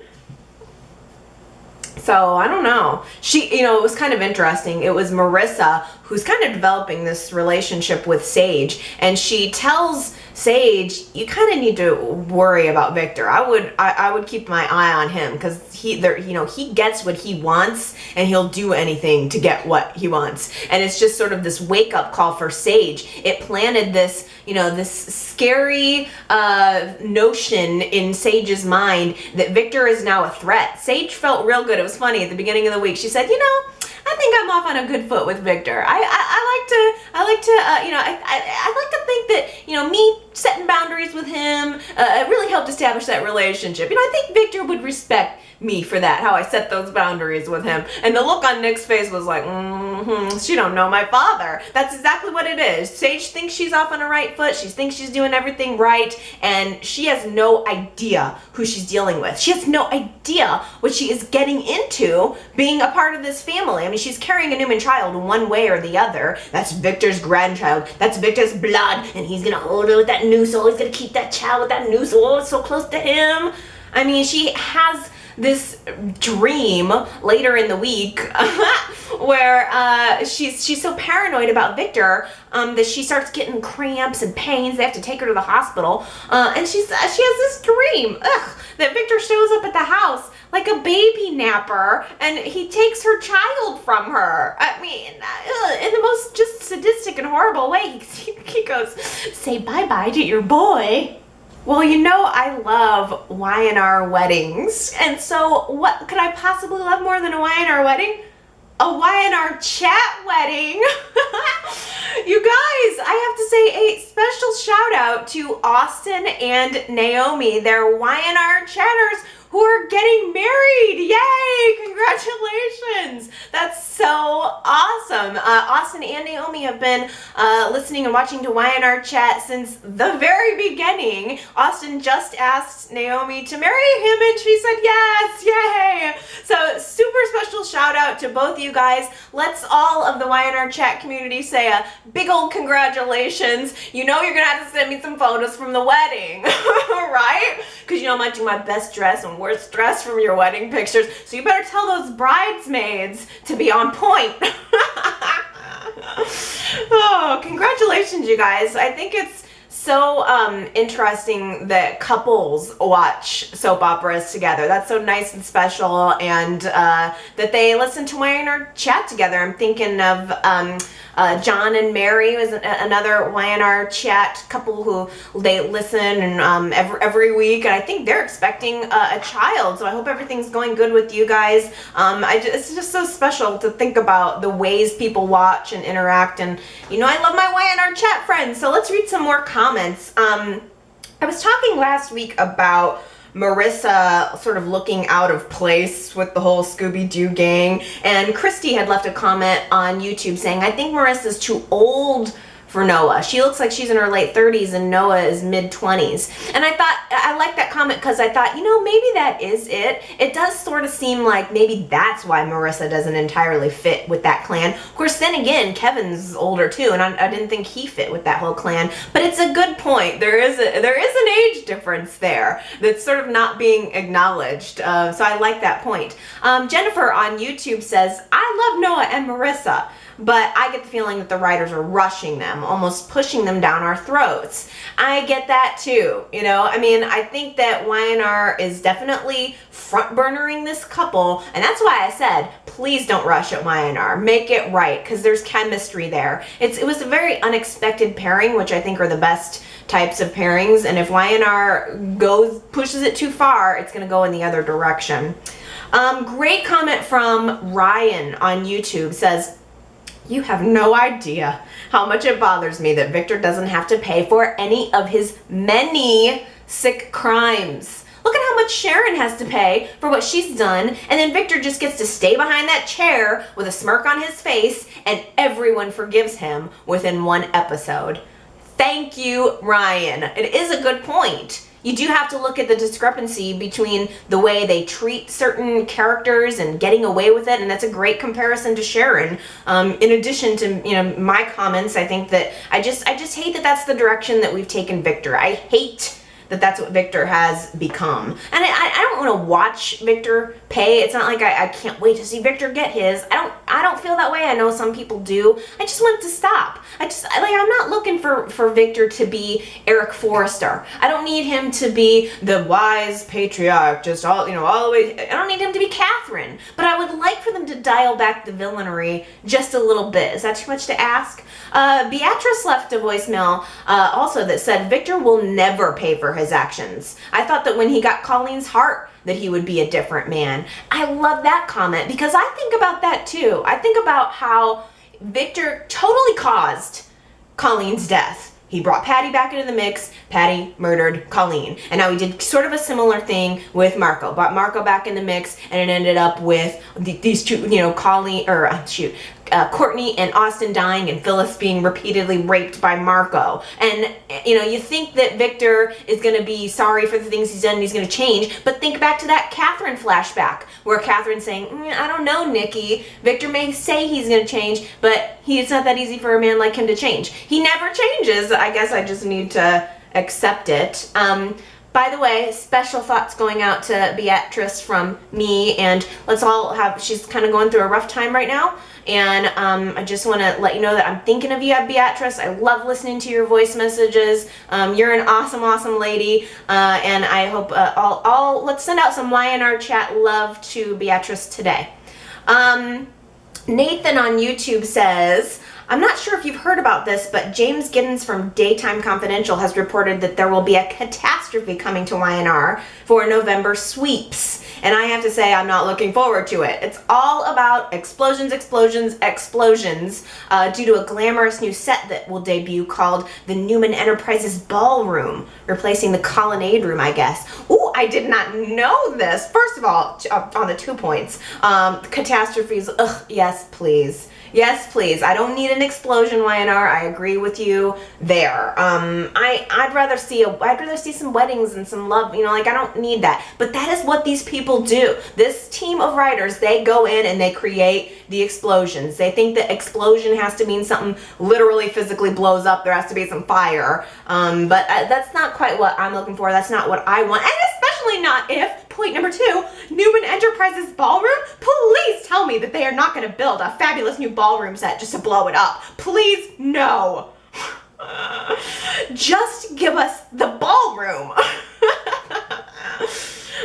So, I don't know. It was kind of interesting. It was Marissa who's kind of developing this relationship with Sage, and she tells Sage, you kind of need to worry about Victor. I would keep my eye on him because he gets what he wants and he'll do anything to get what he wants. And it's just sort of this wake up call for Sage. It planted this, this scary notion in Sage's mind that Victor is now a threat. Sage felt real good. It was funny at the beginning of the week. She said, I think I'm off on a good foot with Victor. I like to think that, me setting boundaries with him really helped establish that relationship. I think Victor would respect me for that, how I set those boundaries with him. And the look on Nick's face was like, she don't know my father. That's exactly what it is. Sage thinks she's off on a right foot. She thinks she's doing everything right, and she has no idea who she's dealing with. She has no idea what she is getting into being a part of this family. I mean, she's carrying a Newman child one way or the other. That's Victor's grandchild. That's Victor's blood, and he's gonna hold her with that noose. Oh, he's gonna keep that child with that noose. Oh, it's so close to him. I mean, she has this dream later in the week where she's so paranoid about Victor that she starts getting cramps and pains. They have to take her to the hospital, and she has this dream that Victor shows up at the house like a baby napper, and he takes her child from her. I mean, in the most just sadistic and horrible way. He goes, say bye-bye to your boy. Well, I love YNR weddings, and so what could I possibly love more than a YNR wedding? A YNR chat wedding. You guys, I have to say a special shout out to Austin and Naomi. They're YNR chatters who are getting married. Yay! Congratulations! That's so awesome. Austin and Naomi have been listening and watching to YNR chat since the very beginning. Austin just asked Naomi to marry him and she said yes. Yay! So super special shout out to both you guys. Let's all of the YNR chat community say a big old congratulations. You're gonna have to send me some photos from the wedding, right? Because I might do my best dress and worst dress from your wedding pictures. So you better tell those bridesmaids to be on point. Oh, congratulations, you guys. I think it's so interesting that couples watch soap operas together. That's so nice and special, and that they listen to YNR chat together. I'm thinking of John and Mary was another YNR chat couple who they listen and every week, and I think they're expecting a child. So I hope everything's going good with you guys. It's just so special to think about the ways people watch and interact, and I love my YNR chat friends. So let's read some more comments. I was talking last week about Marissa sort of looking out of place with the whole Scooby-Doo gang, and Christy had left a comment on YouTube saying, I think Marissa's too old for Noah. She looks like she's in her late 30s and Noah is mid 20s. And I thought, I like that comment because I thought, maybe that is it. It does sort of seem like maybe that's why Marissa doesn't entirely fit with that clan. Of course, then again, Kevin's older too, and I didn't think he fit with that whole clan. But it's a good point. There is an age difference there that's sort of not being acknowledged. So I like that point. Jennifer on YouTube says, I love Noah and Marissa, but I get the feeling that the writers are rushing them, almost pushing them down our throats. I get that too, I think that YNR is definitely front-burnering this couple, and that's why I said, please don't rush at YNR. Make it right, because there's chemistry there. It was a very unexpected pairing, which I think are the best types of pairings, and if YNR pushes it too far, it's going to go in the other direction. Great comment from Ryan on YouTube, says, you have no idea how much it bothers me that Victor doesn't have to pay for any of his many sick crimes. Look at how much Sharon has to pay for what she's done, and then Victor just gets to stay behind that chair with a smirk on his face, and everyone forgives him within one episode. Thank you, Ryan. It is a good point. You do have to look at the discrepancy between the way they treat certain characters and getting away with it, and that's a great comparison to Sharon. In addition to my comments, I think that I just hate that that's the direction that we've taken Victor. I hate that that's what Victor has become. And I don't want to watch Victor pay. It's not like I can't wait to see Victor get his. I don't feel that way. I know some people do. I just want it to stop. I'm not looking for Victor to be Eric Forrester. I don't need him to be the wise patriarch, just all the way. I don't need him to be Katherine. But I would like for them to dial back the villainy just a little bit. Is that too much to ask? Beatrice left a voicemail also that said, Victor will never pay for his actions. I thought that when he got Colleen's heart that he would be a different man. I love that comment because I think about that too. I think about how Victor totally caused Colleen's death. He brought Patty back into the mix. Patty murdered Colleen. And now he did sort of a similar thing with Marco. Brought Marco back in the mix, and it ended up with these two, Courtney and Austin dying and Phyllis being repeatedly raped by Marco. And, you think that Victor is going to be sorry for the things he's done and he's going to change, but think back to that Katherine flashback where Katherine's saying, I don't know, Nikki. Victor may say he's going to change, but it's not that easy for a man like him to change. He never changes. I guess I just need to accept it. By the way, special thoughts going out to Beatrice from me, and she's kind of going through a rough time right now, and I just want to let you know that I'm thinking of you, Beatrice. I love listening to your voice messages. You're an awesome, awesome lady, and I hope let's send out some YNR chat love to Beatrice today. Nathan on YouTube says, I'm not sure if you've heard about this, but James Giddens from Daytime Confidential has reported that there will be a catastrophe coming to YNR for November sweeps. And I have to say, I'm not looking forward to it. It's all about explosions, explosions, explosions, due to a glamorous new set that will debut called the Newman Enterprises Ballroom, replacing the Colonnade Room, I guess. Ooh, I did not know this. First of all, on the 2 points, catastrophes, yes, please. Yes, please. I don't need an explosion, YNR. I agree with you there. I'd rather see some weddings and some love. I don't need that. But that is what these people do. This team of writers, they go in and they create the explosions. They think that explosion has to mean something literally physically blows up. There has to be some fire. But that's not quite what I'm looking for. That's not what I want. And especially not if, point number 2, Newman Enterprises Ballroom, please tell me that they are not going to build a fabulous new ballroom set just to blow it up. Please, no. Just give us the ballroom.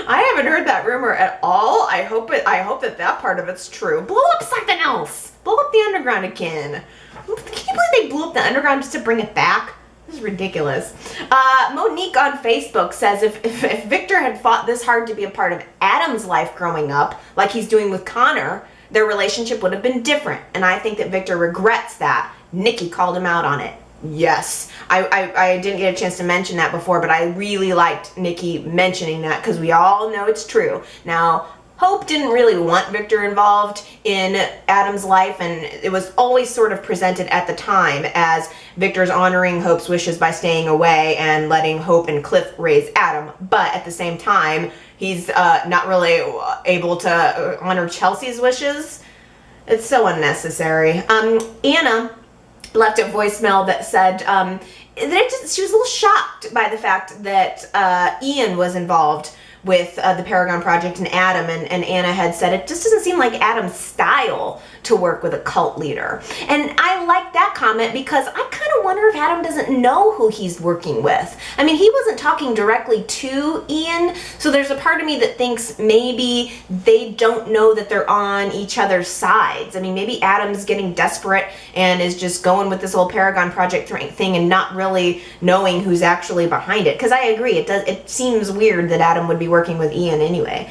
I haven't heard that rumor at all. I hope that part of it's true. Blow up something else. Blow up the underground again. Can you believe they blew up the underground just to bring it back? This is ridiculous. Monique on Facebook says if Victor had fought this hard to be a part of Adam's life growing up, like he's doing with Connor, their relationship would have been different. And I think that Victor regrets that. Nikki called him out on it. Yes, I didn't get a chance to mention that before, but I really liked Nikki mentioning that because we all know it's true. Now, Hope didn't really want Victor involved in Adam's life, and it was always sort of presented at the time as Victor's honoring Hope's wishes by staying away and letting Hope and Cliff raise Adam. But at the same time, he's not really able to honor Chelsea's wishes. It's so unnecessary. Anna left a voicemail that said she was a little shocked by the fact that Ian was involved with the Paragon Project and Adam, and Anna had said it just doesn't seem like Adam's style to work with a cult leader. And I like that comment because I kind of wonder if Adam doesn't know who he's working with. I mean, he wasn't talking directly to Ian, so there's a part of me that thinks maybe they don't know that they're on each other's sides. I mean, maybe Adam's getting desperate and is just going with this whole Paragon Project thing and not really knowing who's actually behind it. Because I agree, it seems weird that Adam would be working with Ian anyway.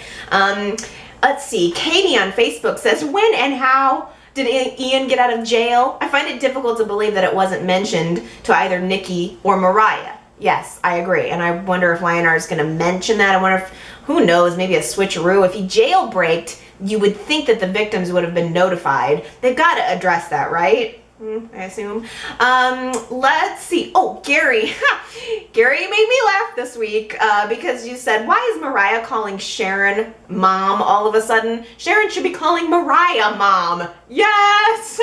Let's see, Katie on Facebook says, when and how did Ian get out of jail? I find it difficult to believe that it wasn't mentioned to either Nikki or Mariah. Yes, I agree. And I wonder if YNR is going to mention that. I wonder if, who knows, maybe a switcheroo. If he jailbreaked, you would think that the victims would have been notified. They've got to address that, right? I assume. Let's see. Oh, Gary. Gary made me laugh this week because you said, why is Mariah calling Sharon mom all of a sudden? Sharon should be calling Mariah mom. Yes!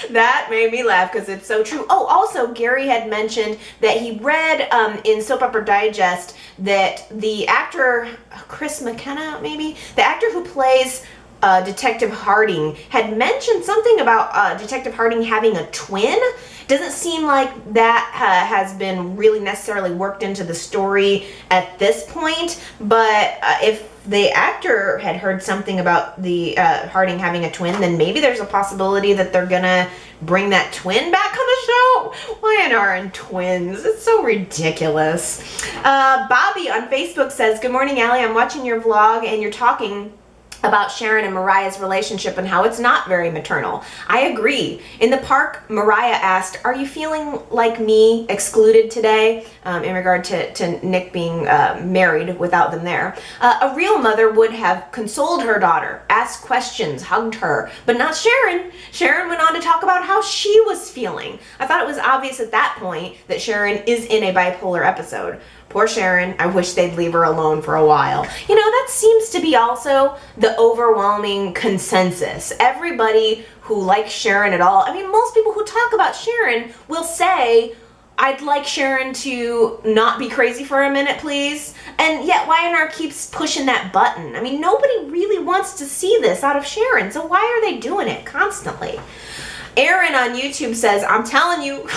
That made me laugh because it's so true. Oh, also, Gary had mentioned that he read in Soap Opera Digest that the actor, Chris McKenna, maybe? The actor who plays Detective Harding had mentioned something about Detective Harding having a twin. Doesn't seem like that has been really necessarily worked into the story at this point, but if the actor had heard something about the Harding having a twin, then maybe there's a possibility that they're gonna bring that twin back on the show. YNR and twins, it's so ridiculous. Bobby on Facebook says, good morning, Allie, I'm watching your vlog and you're talking about Sharon and Mariah's relationship and how it's not very maternal. I agree. In the park, Mariah asked, are you feeling like me, excluded today, in regard to Nick being married without them there. A real mother would have consoled her daughter, asked questions, hugged her, but not Sharon. Sharon went on to talk about how she was feeling. I thought it was obvious at that point that Sharon is in a bipolar episode. Poor Sharon, I wish they'd leave her alone for a while. You know, that seems to be also the overwhelming consensus. Everybody who likes Sharon at all, I mean, most people who talk about Sharon will say, I'd like Sharon to not be crazy for a minute, please. And yet YNR keeps pushing that button. I mean, nobody really wants to see this out of Sharon, so why are they doing it constantly? Aaron on YouTube says, I'm telling you,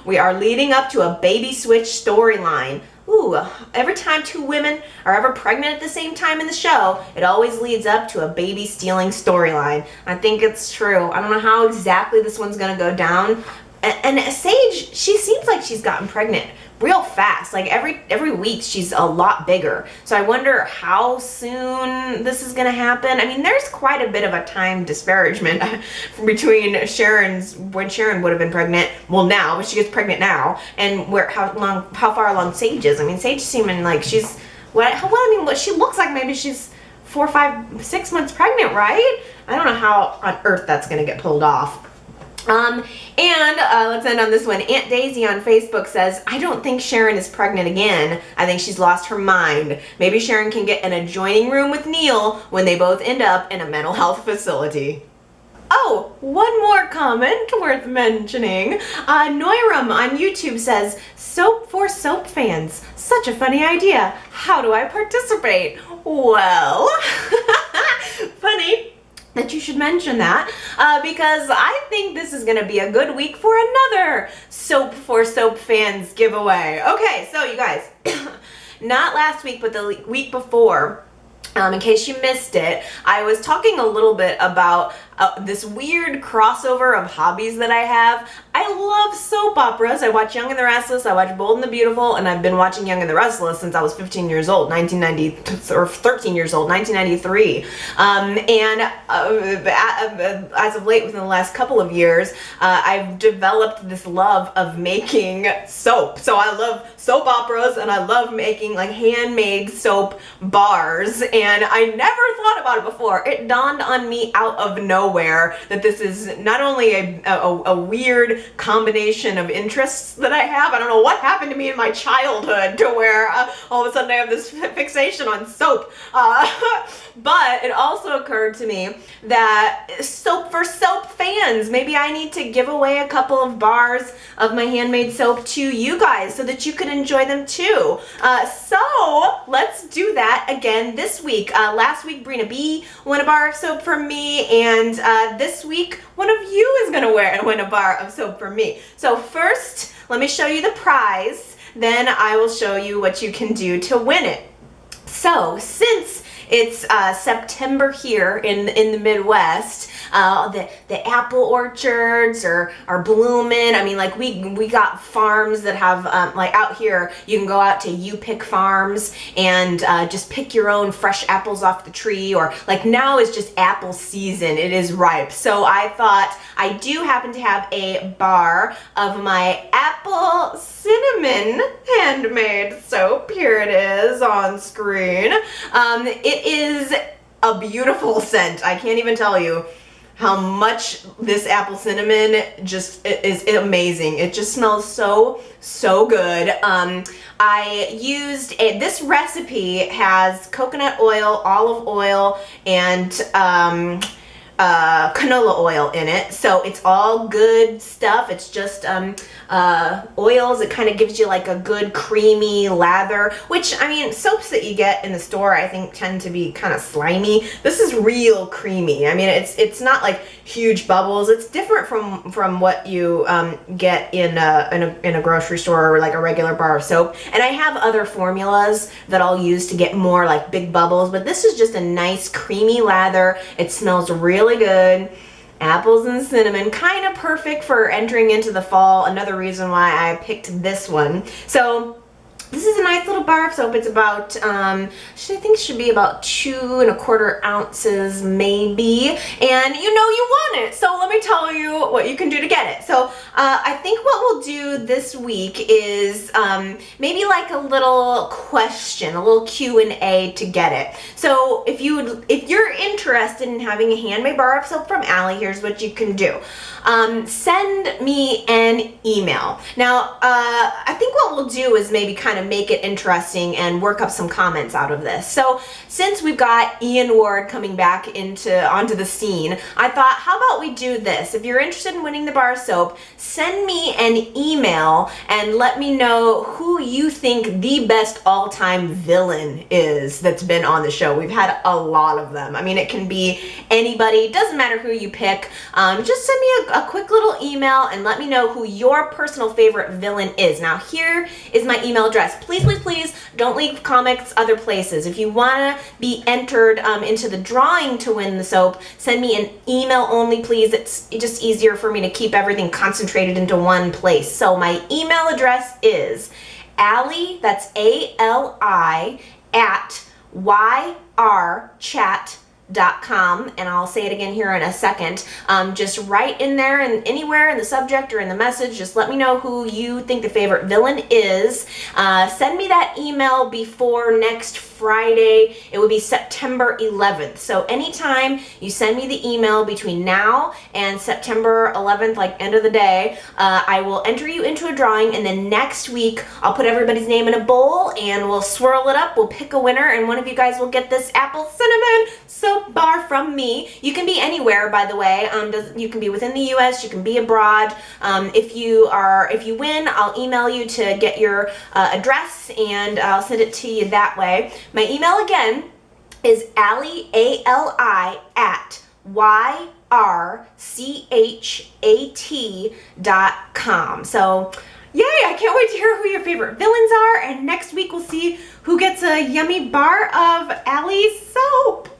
we are leading up to a baby switch storyline. Ooh, every time two women are ever pregnant at the same time in the show, it always leads up to a baby stealing storyline. I think it's true. I don't know how exactly this one's gonna go down. And Sage, she seems like she's gotten pregnant real fast. Like every week she's a lot bigger. So I wonder how soon this is gonna happen. I mean, there's quite a bit of a time disparagement between when Sharon would have been pregnant, well now, but she gets pregnant now, and how far along Sage is. I mean, Sage seeming like she's what she looks like maybe she's 4, 5, 6 months pregnant, right? I don't know how on earth that's gonna get pulled off. Let's end on this one. Aunt Daisy on Facebook says, I don't think Sharon is pregnant again. I think she's lost her mind. Maybe Sharon can get an adjoining room with Neil when they both end up in a mental health facility. Oh, one more comment worth mentioning. Noiram on YouTube says, soap for soap fans. Such a funny idea. How do I participate? Well, funny that you should mention that because I think think this is gonna be a good week for another Soap for Soap Fans giveaway. Okay, so you guys, not last week, but the week before, in case you missed it, I was talking a little bit about this weird crossover of hobbies that I have. I love soap operas. I watch Young and the Restless, I watch Bold and the Beautiful, and I've been watching Young and the Restless since I was 15 years old, 1990, or 13 years old, 1993. As of late, within the last couple of years, I've developed this love of making soap. So I love soap operas, and I love making like handmade soap bars, and I never thought about it before. It dawned on me out of nowhere that this is not only a weird combination of interests that I have. I don't know what happened to me in my childhood to where all of a sudden I have this fixation on soap. But it also occurred to me that Soap for Soap fans, maybe I need to give away a couple of bars of my handmade soap to you guys so that you can enjoy them too. So let's do that again this week. Last week, Brina B won a bar of soap from me, and this week, one of you is gonna win a bar of soap from me. So first, let me show you the prize, then I will show you what you can do to win it. So since it's September here in the Midwest, the apple orchards are blooming. I mean, like we got farms that have like out here you can go out to You Pick Farms and just pick your own fresh apples off the tree, or like now is just apple season. It is ripe. So I thought I do happen to have a bar of my apple cinnamon handmade soap. Here it is on screen. It is a beautiful scent. I can't even tell you how much this apple cinnamon just is amazing. It just smells so good. I used this recipe has coconut oil, olive oil, and canola oil in it, so it's all good stuff. It's just oils. It kind of gives you like a good creamy lather, which, I mean, soaps that you get in the store I think tend to be kind of slimy. This is real creamy. I mean, it's not like huge bubbles. It's different from what you get in a grocery store or like a regular bar of soap. And I have other formulas that I'll use to get more like big bubbles, but this is just a nice creamy lather. It smells really good. Apples and cinnamon, kind of perfect for entering into the fall. Another reason why I picked this one. So this is a nice little bar of soap. It's about, I think it should be about 2 1/4 ounces maybe. And you know you want it. So let me tell you what you can do to get it. So I think what we'll do this week is maybe like a little question, a little Q&A to get it. So if you're interested in having a handmade bar of soap from Allie, here's what you can do. Send me an email. Now, I think what we'll do is maybe kind of make it interesting and work up some comments out of this. So since we've got Ian Ward coming back onto the scene, I thought, how about we do this? If you're interested in winning the bar of soap, send me an email and let me know who you think the best all-time villain is that's been on the show. We've had a lot of them. I mean, it can be anybody. Doesn't matter who you pick. Just send me a quick little email and let me know who your personal favorite villain is. Now, here is my email address. Please, please, please don't leave comments other places. If you want to be entered into the drawing to win the soap, send me an email only, please. It's just easier for me to keep everything concentrated into one place. So my email address is Allie, that's ALI, at yrchat.com, and I'll say it again here in a second. Just write in there and anywhere in the subject or in the message, just let me know who you think the favorite villain is. Send me that email before next Friday. It would be September 11th. So anytime you send me the email between now and September 11th, like end of the day, I will enter you into a drawing, and then next week I'll put everybody's name in a bowl and we'll swirl it up. We'll pick a winner, and one of you guys will get this apple cinnamon soap bar from me. You can be anywhere, by the way. You can be within the U.S. You can be abroad. If you win, I'll email you to get your address, and I'll send it to you that way. My email again is Allie, ALI, at yrchat.com. So yay, I can't wait to hear who your favorite villains are, and next week we'll see who gets a yummy bar of Allie's soap.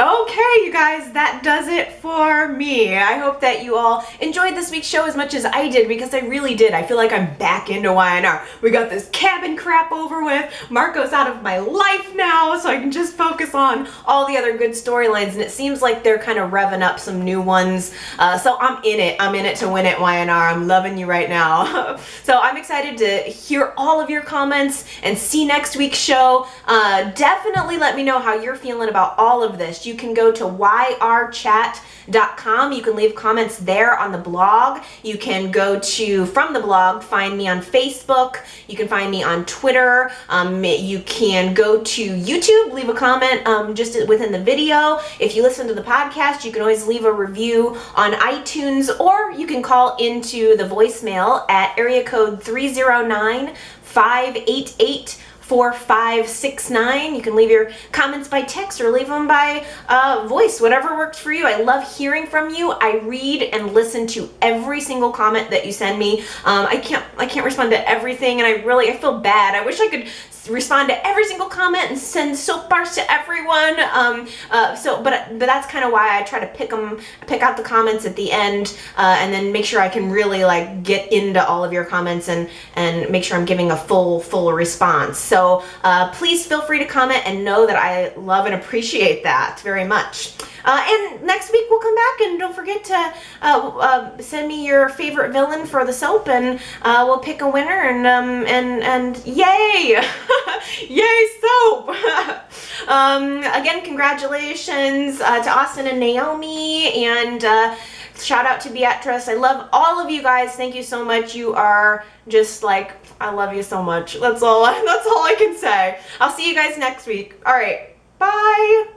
Okay, you guys, that does it for me. I hope that you all enjoyed this week's show as much as I did, because I really did. I feel like I'm back into YNR. We got this cabin crap over with. Marco's out of my life now, so I can just focus on all the other good storylines, and it seems like they're kind of revving up some new ones. So I'm in it. I'm in it to win it, YNR. I'm loving you right now. So I'm excited to hear all of your comments and see next week's show. Definitely let me know how you're feeling about all of this. You can go to yrchat.com. You can leave comments there on the blog. You can go to, from the blog, find me on Facebook. You can find me on Twitter. You can go to YouTube, leave a comment just within the video. If you listen to the podcast, you can always leave a review on iTunes, or you can call into the voicemail at area code 309-588-4569. You can leave your comments by text or leave them by voice, whatever works for you. I love hearing from you. I read and listen to every single comment that you send me. I can't respond to everything, and I feel bad. I wish I could respond to every single comment and send soap bars to everyone. But that's kind of why I try to pick out the comments at the end, and then make sure I can really like get into all of your comments and make sure I'm giving a full response. So please feel free to comment, and know that I love and appreciate that very much. And next week we'll come back, and don't forget to send me your favorite villain for the soap, and we'll pick a winner, and yay! Yay, soap! Again, congratulations to Austin and Naomi, and shout out to Beatrice. I love all of you guys. Thank you so much. You are just like, I love you so much. That's all I can say. I'll see you guys next week. All right, bye.